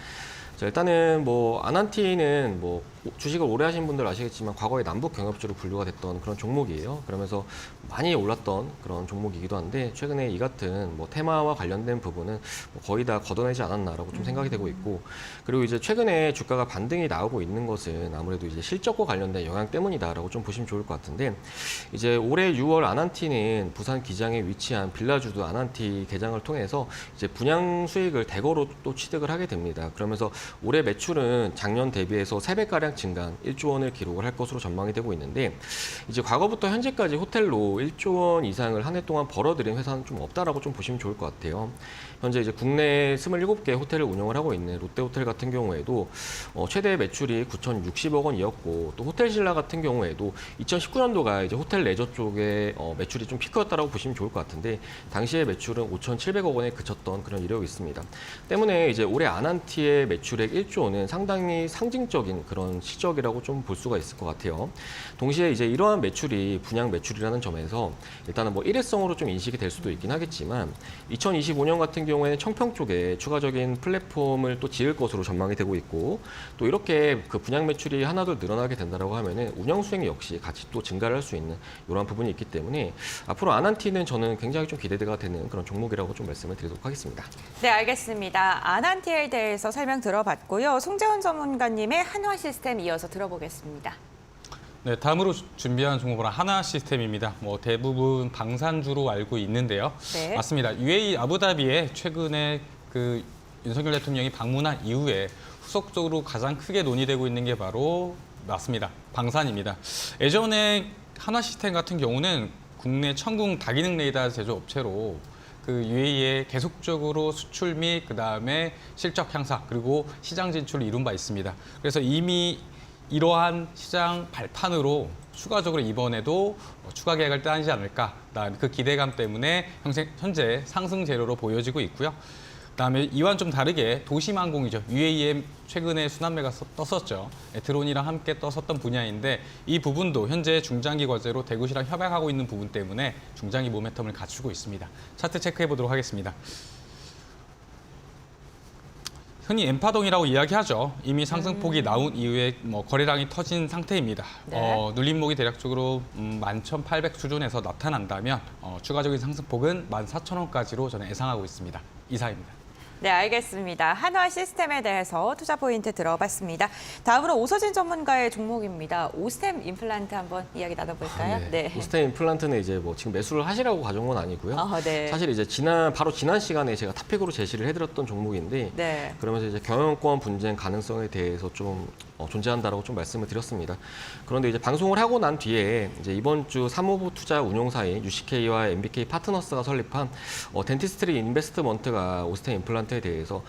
자, 일단은 뭐 아난티는 뭐 주식을 오래 하신 분들 아시겠지만 과거에 남북 경협주로 분류가 됐던 그런 종목이에요. 그러면서 많이 올랐던 그런 종목이기도 한데 최근에 이 같은 뭐 테마와 관련된 부분은 뭐 거의 다 걷어내지 않았나라고 좀 생각이 되고 있고 그리고 이제 최근에 주가가 반등이 나오고 있는 것은 아무래도 이제 실적과 관련된 영향 때문이다라고 좀 보시면 좋을 것 같은데 이제 올해 6월 아난티는 부산 기장에 위치한 빌라주도 아난티 개장을 통해서 이제 분양 수익을 대거로 또 취득을 하게 됩니다. 그러면서 올해 매출은 작년 대비해서 3배가량 증가한 1조 원을 기록을 할 것으로 전망이 되고 있는데 이제 과거부터 현재까지 호텔로 1조 원 이상을 한 해 동안 벌어들인 회사는 좀 없다라고 좀 보시면 좋을 것 같아요. 현재 이제 국내 27개 호텔을 운영을 하고 있는 롯데호텔 같은 경우에도 최대 매출이 9,060억 원이었고 또 호텔신라 같은 경우에도 2019년도가 이제 호텔 레저 쪽에 매출이 좀 피크였다라고 보시면 좋을 것 같은데 당시의 매출은 5,700억 원에 그쳤던 그런 이력이 있습니다. 때문에 이제 올해 아난티의 매출액 1조 원은 상당히 상징적인 그런 시적이라고 좀 볼 수가 있을 것 같아요. 동시에 이제 이러한 매출이 분양 매출이라는 점에서 일단은 뭐 일회성으로 좀 인식이 될 수도 있긴 하겠지만 2025년 같은 경우에는 청평 쪽에 추가적인 플랫폼을 또 지을 것으로 전망이 되고 있고 또 이렇게 그 분양 매출이 하나둘 늘어나게 된다라고 하면은 운영 수익 역시 같이 또 증가를 할 수 있는 이러한 부분이 있기 때문에 앞으로 아난티는 저는 굉장히 좀 기대가 되는 그런 종목이라고 좀 말씀을 드리도록 하겠습니다. 네, 알겠습니다. 아난티에 대해서 설명 들어봤고요. 송재훈 전문가님의 한화 시스템 이어서 들어보겠습니다. 네, 다음으로 준비한 종목은 하나 시스템입니다. 뭐 대부분 방산주로 알고 있는데요. 네. 맞습니다. UAE 아부다비에 최근에 그 윤석열 대통령이 방문한 이후에 후속적으로 가장 크게 논의되고 있는 게 바로 맞습니다. 방산입니다. 예전에 하나 시스템 같은 경우는 국내 천궁 다기능 레이더 제조업체로 그 UAE에 계속적으로 수출 및 그다음에 실적 향상 그리고 시장 진출을 이룬 바 있습니다. 그래서 이미 이러한 시장 발판으로 추가적으로 이번에도 추가 계약을 따지 않을까. 그 기대감 때문에 현재 상승 재료로 보여지고 있고요. 그다음에 이와는 좀 다르게 도심항공이죠. UAM 최근에 순환매가 떴었죠. 드론이랑 함께 떴었던 분야인데 이 부분도 현재 중장기 과제로 대구시랑 협약하고 있는 부분 때문에 중장기 모멘텀을 갖추고 있습니다. 차트 체크해 보도록 하겠습니다. 흔히 엠파동이라고 이야기하죠. 이미 상승폭이 나온 이후에 거래량이 터진 상태입니다. 네. 눌림목이 대략적으로 11,800 수준에서 나타난다면 추가적인 상승폭은 14,000원까지로 저는 예상하고 있습니다. 이상입니다. 네, 알겠습니다. 한화 시스템에 대해서 투자 포인트 들어봤습니다. 다음으로 오서진 전문가의 종목입니다. 오스템 임플란트 한번 이야기 나눠볼까요? 네. 오스템 임플란트는 이제 뭐 지금 매수를 하시라고 가져온 건 아니고요. 네. 사실 이제 바로 지난 시간에 제가 탑픽으로 제시를 해드렸던 종목인데 네. 그러면서 이제 경영권 분쟁 가능성에 대해서 좀 존재한다라고 좀 말씀을 드렸습니다. 그런데 이제 방송을 하고 난 뒤에 이제 이번 주 사모부 투자 운용사인 UCK와 MBK 파트너스가 설립한 덴티스트리 인베스트먼트가 오스템 임플란트에 대해서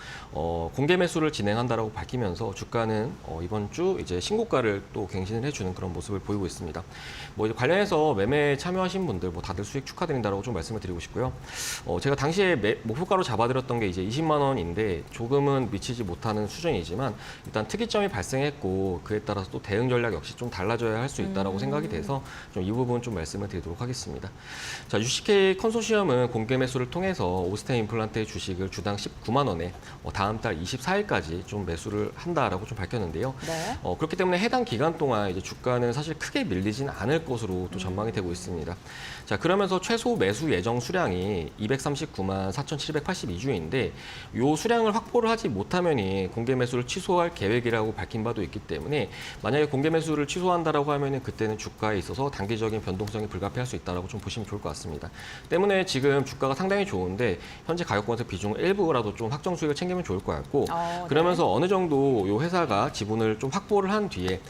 공개 매수를 진행한다라고 밝히면서 주가는 이번 주 이제 신고가를 또 갱신을 해주는 그런 모습을 보이고 있습니다. 뭐 이제 관련해서 매매에 참여하신 분들 뭐 다들 수익 축하드린다라고 좀 말씀을 드리고 싶고요. 제가 당시에 목표가로 잡아드렸던 게 이제 20만 원인데 조금은 미치지 못하는 수준이지만 일단 특이점이 발생했고 그에 따라서 또 대응 전략 역시 좀 달라져야 할 수 있다라고 생각이 돼서 좀 이 부분 좀 말씀을 드리도록 하겠습니다. 자, UCK 컨소시엄은 공개 매수를 통해서 오스템 임플란트의 주식을 주당 19만 원에 다음 달 24일까지 좀 매수를 한다라고 좀 밝혔는데요. 네. 그렇기 때문에 해당 기간 동안 이제 주가는 사실 크게 밀리지는 않을 것으로 또 전망이 되고 있습니다. 자, 그러면서 최소 매수 예정 수량이 239만 4,782주인데 이 수량을 확보를 하지 못하면이 공개 매수를 취소할 계획이라고 밝힌 바도 있기 때문에 만약에 공개 매수를 취소한다라고 하면은 그때는 주가에 있어서 단기적인 변동성이 불가피할 수 있다라고 좀 보시면 좋을 것 같습니다. 때문에 지금 주가가 상당히 좋은데 현재 가격권에서 비중을 일부라도 좀 확정 수익을 챙기면 좋을 것 같고 그러면서 네. 어느 정도 이 회사가 지분을 좀 확보를 한 뒤에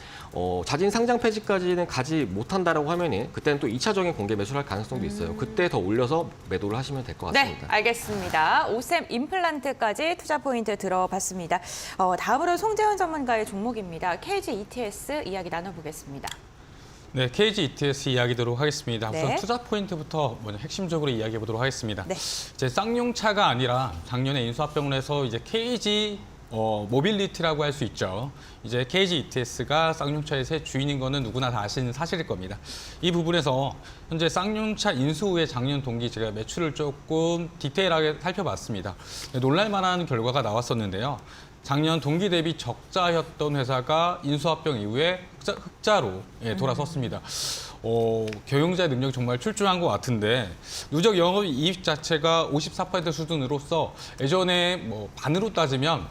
자진 상장 폐지까지는 가지 못한다라고 하면은 그때는 또 2차적인 공개 매수를 할 가능성도 있어요. 그때 더 올려서 매도를 하시면 될 것 네, 같습니다. 알겠습니다. 오스템 임플란트까지 투자 포인트 들어봤습니다. 다음으로 송재훈 전문가의 종목입니다. KG ETS 이야기 나눠보겠습니다. 네, KG ETS 이야기 드리도록 하겠습니다. 네. 우선 투자 포인트부터 먼저 핵심적으로 이야기해 보도록 하겠습니다. 네. 이제 쌍용차가 아니라 작년에 인수합병을 해서 이제 KG 모빌리티라고 할 수 있죠. 이제 KG ETS가 쌍용차의 새 주인인 거는 누구나 다 아시는 사실일 겁니다. 이 부분에서 현재 쌍용차 인수 후에 작년 동기 제가 매출을 조금 디테일하게 살펴봤습니다. 놀랄만한 결과가 나왔었는데요. 작년 동기 대비 적자였던 회사가 인수합병 이후에 흑자로 돌아섰습니다. 경영자의 능력이 정말 출중한 것 같은데 누적 영업이익 자체가 54% 수준으로서 예전에 뭐 반으로 따지면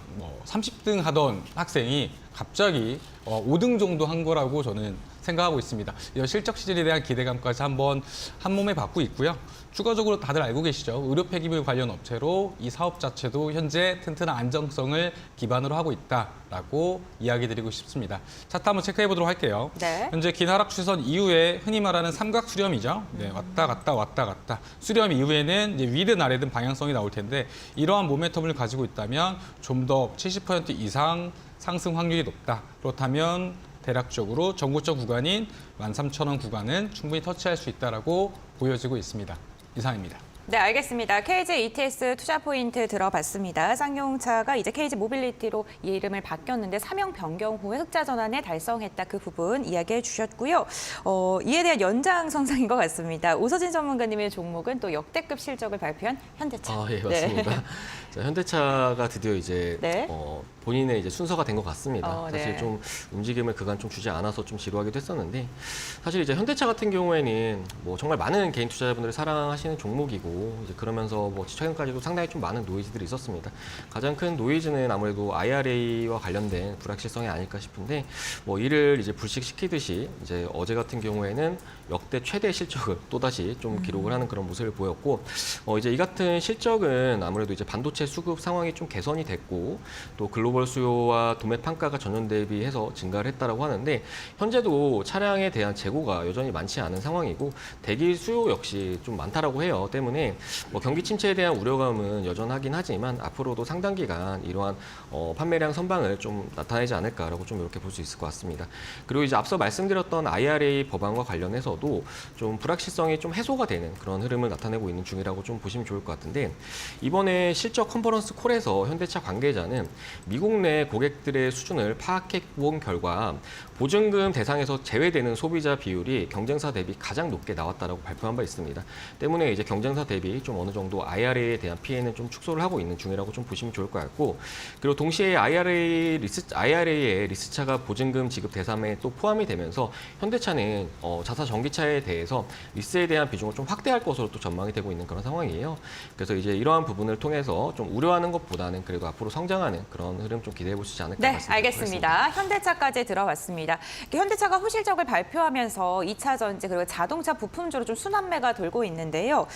30등 하던 학생이 갑자기 5등 정도 한 거라고 저는 생각하고 있습니다. 이런 실적 시즌에 대한 기대감까지 한번 한 몸에 받고 있고요. 추가적으로 다들 알고 계시죠? 의료 폐기물 관련 업체로 이 사업 자체도 현재 튼튼한 안정성을 기반으로 하고 있다라고 이야기 드리고 싶습니다. 차트 한번 체크해 보도록 할게요. 네. 현재 긴 하락 추선 이후에 흔히 말하는 삼각 수렴이죠. 네, 왔다 갔다 왔다 갔다. 수렴 이후에는 이제 위든 아래든 방향성이 나올 텐데 이러한 모멘텀을 가지고 있다면 좀 더 70% 이상 상승 확률이 높다. 그렇다면 대략적으로 전고점 구간인 13,000원 구간은 충분히 터치할 수 있다라고 보여지고 있습니다. 이상입니다. 네, 알겠습니다. KG ETS 투자 포인트 들어봤습니다. 쌍용차가 이제 KG 모빌리티로 이름을 바뀌었는데 사명 변경 후에 흑자 전환에 달성했다. 그 부분 이야기해 주셨고요. 이에 대한 연장선상인 것 같습니다. 오서진 전문가님의 종목은 또 역대급 실적을 발표한 현대차. 아, 예, 맞습니다. 네. 자, 현대차가 드디어 이제 네. 본인의 이제 순서가 된 것 같습니다. 사실 네. 좀 움직임을 그간 좀 주지 않아서 좀 지루하기도 했었는데 사실 이제 현대차 같은 경우에는 뭐 정말 많은 개인 투자자분들이 사랑하시는 종목이고 이제 그러면서 뭐 최근까지도 상당히 좀 많은 노이즈들이 있었습니다. 가장 큰 노이즈는 아무래도 IRA와 관련된 불확실성이 아닐까 싶은데 뭐 이를 이제 불식시키듯이 이제 어제 같은 경우에는 역대 최대 실적을 또다시 좀 기록을 하는 그런 모습을 보였고 이제 이 같은 실적은 아무래도 이제 반도체 수급 상황이 좀 개선이 됐고 또 글로벌 수요와 도매 판가가 전년 대비해서 증가를 했다라고 하는데 현재도 차량에 대한 재고가 여전히 많지 않은 상황이고 대기 수요 역시 좀 많다라고 해요. 때문에 뭐 경기 침체에 대한 우려감은 여전하긴 하지만 앞으로도 상당 기간 이러한 판매량 선방을 좀 나타내지 않을까라고 좀 이렇게 볼 수 있을 것 같습니다. 그리고 이제 앞서 말씀드렸던 IRA 법안과 관련해서도 좀 불확실성이 좀 해소가 되는 그런 흐름을 나타내고 있는 중이라고 좀 보시면 좋을 것 같은데 이번에 실적 컨퍼런스 콜에서 현대차 관계자는 미국 내 고객들의 수준을 파악해 본 결과 보증금 대상에서 제외되는 소비자 비율이 경쟁사 대비 가장 높게 나왔다라고 발표한 바 있습니다. 때문에 이제 경쟁사 대비 좀 어느 정도 IRA에 대한 피해는 좀 축소를 하고 있는 중이라고 좀 보시면 좋을 것 같고 그리고 동시에 IRA의 리스차가 보증금 지급 대상에 또 포함이 되면서 현대차는 자사 전기차에 대해서 리스에 대한 비중을 좀 확대할 것으로 또 전망이 되고 있는 그런 상황이에요. 그래서 이제 이러한 부분을 통해서 좀 우려하는 것보다는 그래도 앞으로 성장하는 그런 흐름 좀 기대해 보시지 않을까 네, 말씀드리겠습니다. 알겠습니다. 현대차까지 들어봤습니다. 현대차가 후실적을 발표하면서 2차 전지 그리고 자동차 부품주로 좀 순환매가 돌고 있는데요.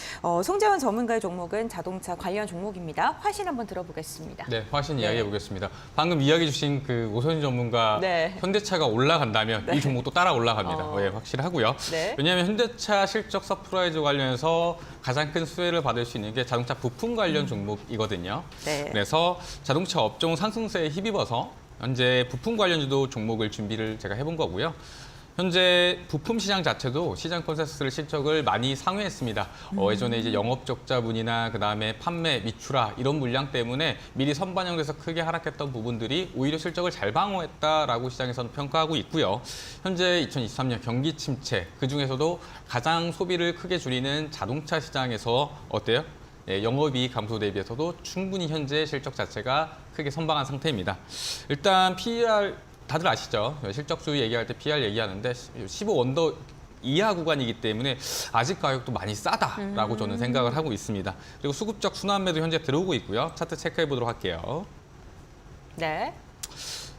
송재원 전문가의 종목은 자동차 관련 종목입니다. 화신 한번 들어보겠습니다. 네, 화신 이야기해 보겠습니다. 방금 이야기 주신 그 오선희 전문가 네. 현대차가 올라간다면 네. 이 종목도 따라 올라갑니다. 예, 확실하고요. 네. 왜냐하면 현대차 실적 서프라이즈 관련해서 가장 큰 수혜를 받을 수 있는 게 자동차 부품 관련 종목이거든요. 네. 그래서 자동차 업종 상승세에 힘입어서 현재 부품 관련주도 종목을 준비를 제가 해본 거고요. 현재 부품 시장 자체도 시장 컨센서스 실적을 많이 상회했습니다. 예전에 이제 영업 적자분이나 그다음에 판매 미출하 이런 물량 때문에 미리 선반영돼서 크게 하락했던 부분들이 오히려 실적을 잘 방어했다라고 시장에서는 평가하고 있고요. 현재 2023년 경기 침체 그중에서도 가장 소비를 크게 줄이는 자동차 시장에서 어때요? 예, 영업이익 감소 대비해서도 충분히 현재 실적 자체가 크게 선방한 상태입니다. 일단 PER 다들 아시죠? 실적주 얘기할 때 PER 얘기하는데 15 언더 이하 구간이기 때문에 아직 가격도 많이 싸다라고 저는 생각을 하고 있습니다. 그리고 수급적 순환매도 현재 들어오고 있고요. 차트 체크해 보도록 할게요. 네.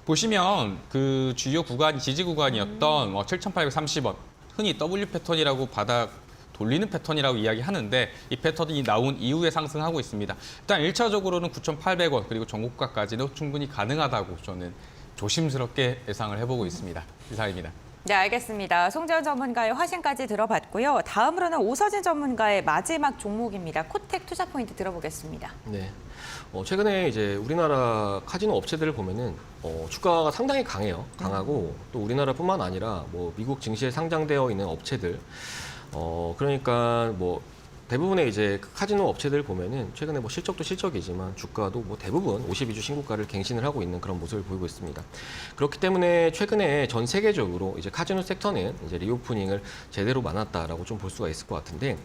보시면 그 주요 구간, 지지 구간이었던 7,830원, 흔히 W 패턴이라고 바닥 돌리는 패턴이라고 이야기하는데 이 패턴이 나온 이후에 상승하고 있습니다. 일단 1차적으로는 9,800원 그리고 전고가까지도 충분히 가능하다고 저는 조심스럽게 예상을 해보고 있습니다. 이상입니다. 네, 알겠습니다. 송재원 전문가의 화신까지 들어봤고요. 다음으로는 오서진 전문가의 마지막 종목입니다. 코텍 투자 포인트 들어보겠습니다. 네. 최근에 이제 우리나라 카지노 업체들을 보면은 주가가 상당히 강하고 또 우리나라뿐만 아니라 뭐 미국 증시에 상장되어 있는 업체들 그러니까 뭐 대부분의 이제 카지노 업체들 보면은 최근에 뭐 실적도 실적이지만 주가도 뭐 대부분 52주 신고가를 갱신을 하고 있는 그런 모습을 보이고 있습니다. 그렇기 때문에 최근에 전 세계적으로 이제 카지노 섹터는 이제 리오프닝을 제대로 만났다라고 좀 볼 수가 있을 것 같은데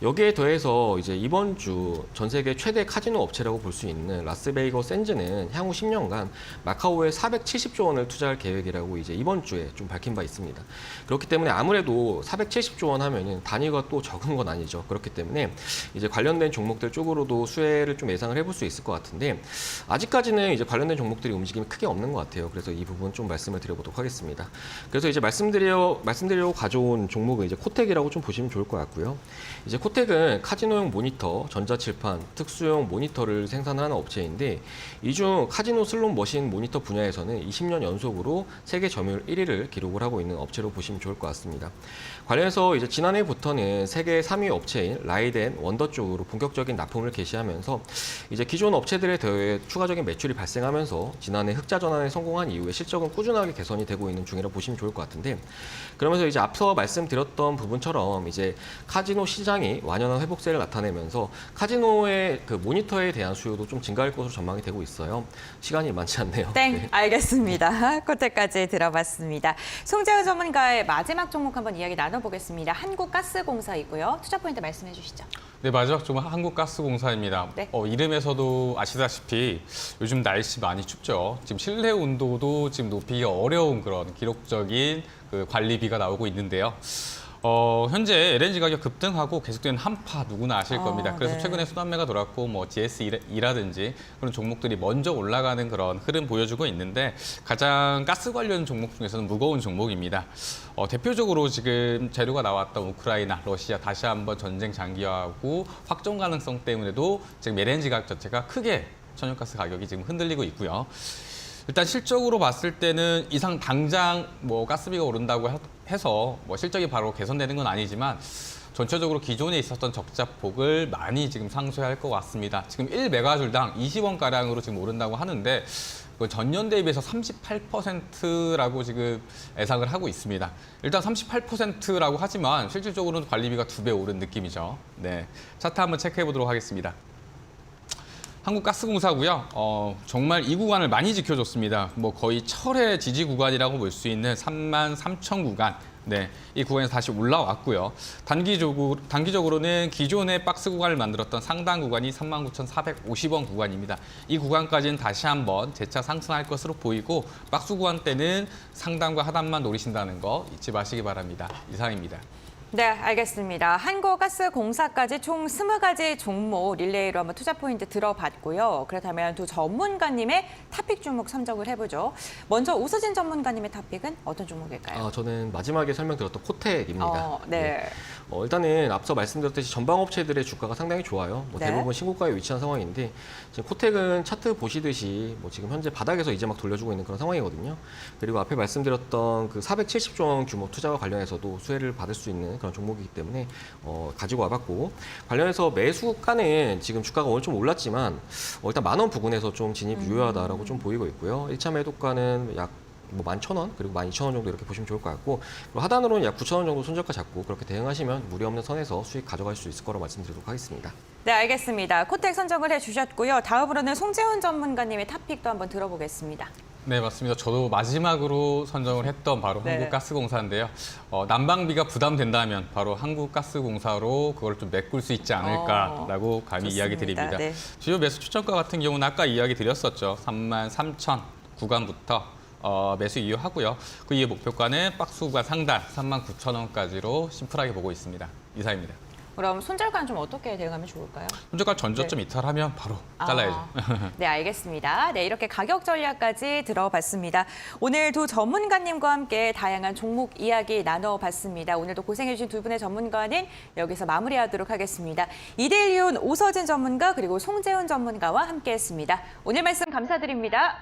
여기에 더해서 이제 이번 주 전 세계 최대 카지노 업체라고 볼 수 있는 라스베이거스 샌즈는 향후 10년간 마카오에 470조 원을 투자할 계획이라고 이제 이번 주에 좀 밝힌 바 있습니다. 그렇기 때문에 아무래도 470조 원 하면은 단위가 또 적은 건 아니죠. 그렇기 때문에 이제 관련된 종목들 쪽으로도 수혜를 좀 예상을 해볼 수 있을 것 같은데 아직까지는 이제 관련된 종목들이 움직임이 크게 없는 것 같아요. 그래서 이 부분 좀 말씀을 드려보도록 하겠습니다. 그래서 이제 말씀드리려고 가져온 종목은 이제 코텍이라고 좀 보시면 좋을 것 같고요. 이제 코텍은 카지노용 모니터, 전자칠판, 특수용 모니터를 생산하는 업체인데 이 중 카지노 슬롯 머신 모니터 분야에서는 20년 연속으로 세계 점유율 1위를 기록을 하고 있는 업체로 보시면 좋을 것 같습니다. 관련해서 이제 지난해부터는 세계 3위 업체인 라이덴 원더 쪽으로 본격적인 납품을 개시하면서 이제 기존 업체들에 대해 추가적인 매출이 발생하면서 지난해 흑자 전환에 성공한 이후에 실적은 꾸준하게 개선이 되고 있는 중이라 보시면 좋을 것 같은데 그러면서 이제 앞서 말씀드렸던 부분처럼 이제 카지노 시장이 완연한 회복세를 나타내면서 카지노의 그 모니터에 대한 수요도 좀 증가할 것으로 전망이 되고 있어요. 시간이 많지 않네요. 땡, 네. 알겠습니다. 코텍까지 들어봤습니다. 송재우 전문가의 마지막 종목 한번 이야기 나눠보겠습니다. 한국가스공사이고요. 투자 포인트 말씀해 주시죠. 네, 마지막 종목 한국가스공사입니다. 네. 이름에서도 아시다시피 요즘 날씨 많이 춥죠. 지금 실내 온도도 지금 높이기 어려운 그런 기록적인 그 관리비가 나오고 있는데요. 현재 LNG 가격 급등하고 계속되는 한파 누구나 아실 겁니다. 그래서 네. 최근에 순환매가 돌았고 뭐 GS2라든지 그런 종목들이 먼저 올라가는 그런 흐름 보여주고 있는데 가장 가스 관련 종목 중에서는 무거운 종목입니다. 대표적으로 지금 재료가 나왔던 우크라이나, 러시아 다시 한번 전쟁 장기화하고 확정 가능성 때문에도 지금 LNG 가격 자체가 크게 천연가스 가격이 지금 흔들리고 있고요. 일단 실적으로 봤을 때는 이상 당장 뭐 가스비가 오른다고 해서 뭐 실적이 바로 개선되는 건 아니지만 전체적으로 기존에 있었던 적자폭을 많이 지금 상쇄할 것 같습니다. 지금 1메가줄당 20원가량으로 지금 오른다고 하는데 그건 전년 대비해서 38%라고 지금 예상을 하고 있습니다. 일단 38%라고 하지만 실질적으로는 관리비가 2배 오른 느낌이죠. 네, 차트 한번 체크해 보도록 하겠습니다. 한국가스공사고요. 정말 이 구간을 많이 지켜줬습니다. 뭐 거의 철의 지지 구간이라고 볼 수 있는 33,000 구간. 네, 이 구간에서 다시 올라왔고요. 단기적으로는 기존의 박스 구간을 만들었던 상단 구간이 39,450원 구간입니다. 이 구간까지는 다시 한번 재차 상승할 것으로 보이고 박스 구간 때는 상단과 하단만 노리신다는 거 잊지 마시기 바랍니다. 이상입니다. 네, 알겠습니다. 한국가스공사까지 총 20가지 종목 릴레이로 한번 투자 포인트 들어봤고요. 그렇다면 두 전문가님의 탑픽 종목 선정을 해보죠. 먼저 오수진 전문가님의 탑픽은 어떤 종목일까요? 저는 마지막에 설명드렸던 코텍입니다. 네. 일단은 앞서 말씀드렸듯이 전방업체들의 주가가 상당히 좋아요. 네. 대부분 신고가에 위치한 상황인데 지금 코텍은 차트 보시듯이 뭐 지금 현재 바닥에서 이제 막 돌려주고 있는 그런 상황이거든요. 그리고 앞에 말씀드렸던 그 470조 원 규모 투자와 관련해서도 수혜를 받을 수 있는 그런 종목이기 때문에 가지고 와봤고 관련해서 매수가는 지금 주가가 오늘 좀 올랐지만 일단 10,000원 부근에서 좀 진입 유효하다라고 좀 보이고 있고요. 1차 매도가는 약 11,000원 그리고 12,000원 정도 이렇게 보시면 좋을 것 같고 그리고 하단으로는 약 9,000원 정도 손절가 잡고 그렇게 대응하시면 무리 없는 선에서 수익 가져갈 수 있을 거로 말씀드리도록 하겠습니다. 네, 알겠습니다. 코텍 선정을 해주셨고요. 다음으로는 송재훈 전문가님의 탑픽도 한번 들어보겠습니다. 네, 맞습니다. 저도 마지막으로 선정을 했던 바로 네. 한국가스공사인데요. 난방비가 부담된다면 바로 한국가스공사로 그걸 좀 메꿀 수 있지 않을까라고 감히 좋습니다. 이야기 드립니다. 네. 주요 매수 추천가 같은 경우는 아까 이야기 드렸었죠. 33,000 구간부터 매수 이유하고요. 그 이후의 목표가는 박스 구간 상단 39,000원까지로 심플하게 보고 있습니다. 이상입니다. 그럼 손절가는 좀 어떻게 대응하면 좋을까요? 현재가 전저점 이탈하면 바로 잘라야죠. 네, 알겠습니다. 네, 이렇게 가격 전략까지 들어봤습니다. 오늘 두 전문가님과 함께 다양한 종목 이야기 나눠봤습니다. 오늘도 고생해주신 두 분의 전문가는 여기서 마무리하도록 하겠습니다. 이데일리온 오서진 전문가 그리고 송재훈 전문가와 함께했습니다. 오늘 말씀 감사드립니다.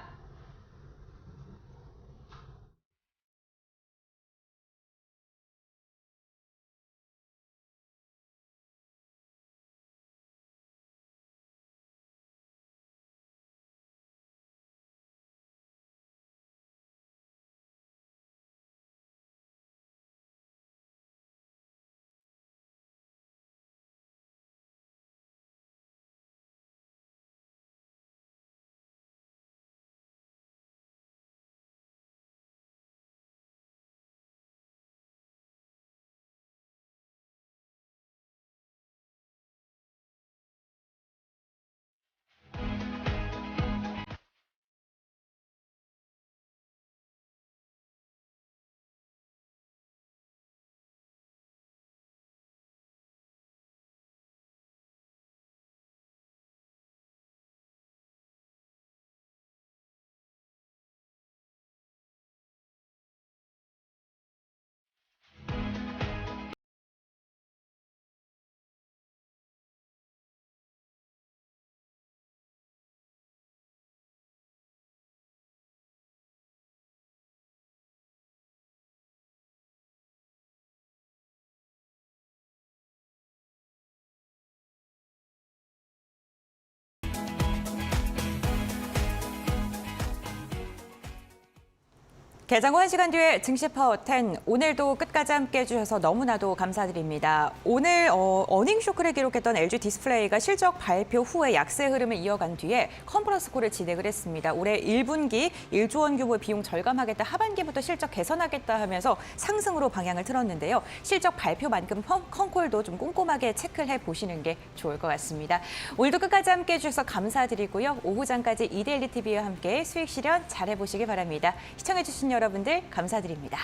개장 후 1시간 뒤에 증시 파워 10 오늘도 끝까지 함께해 주셔서 너무나도 감사드립니다. 오늘 어닝 쇼크를 기록했던 LG 디스플레이가 실적 발표 후에 약세 흐름을 이어간 뒤에 컨퍼런스 콜을 진행을 했습니다. 올해 1분기 1조 원 규모의 비용 절감하겠다, 하반기부터 실적 개선하겠다 하면서 상승으로 방향을 틀었는데요. 실적 발표만큼 컨콜도 좀 꼼꼼하게 체크를 해보시는 게 좋을 것 같습니다. 오늘도 끝까지 함께해 주셔서 감사드리고요. 오후장까지 이데일리 TV와 함께 수익 실현 잘해보시기 바랍니다. 시청해주신 여러분들 감사드립니다.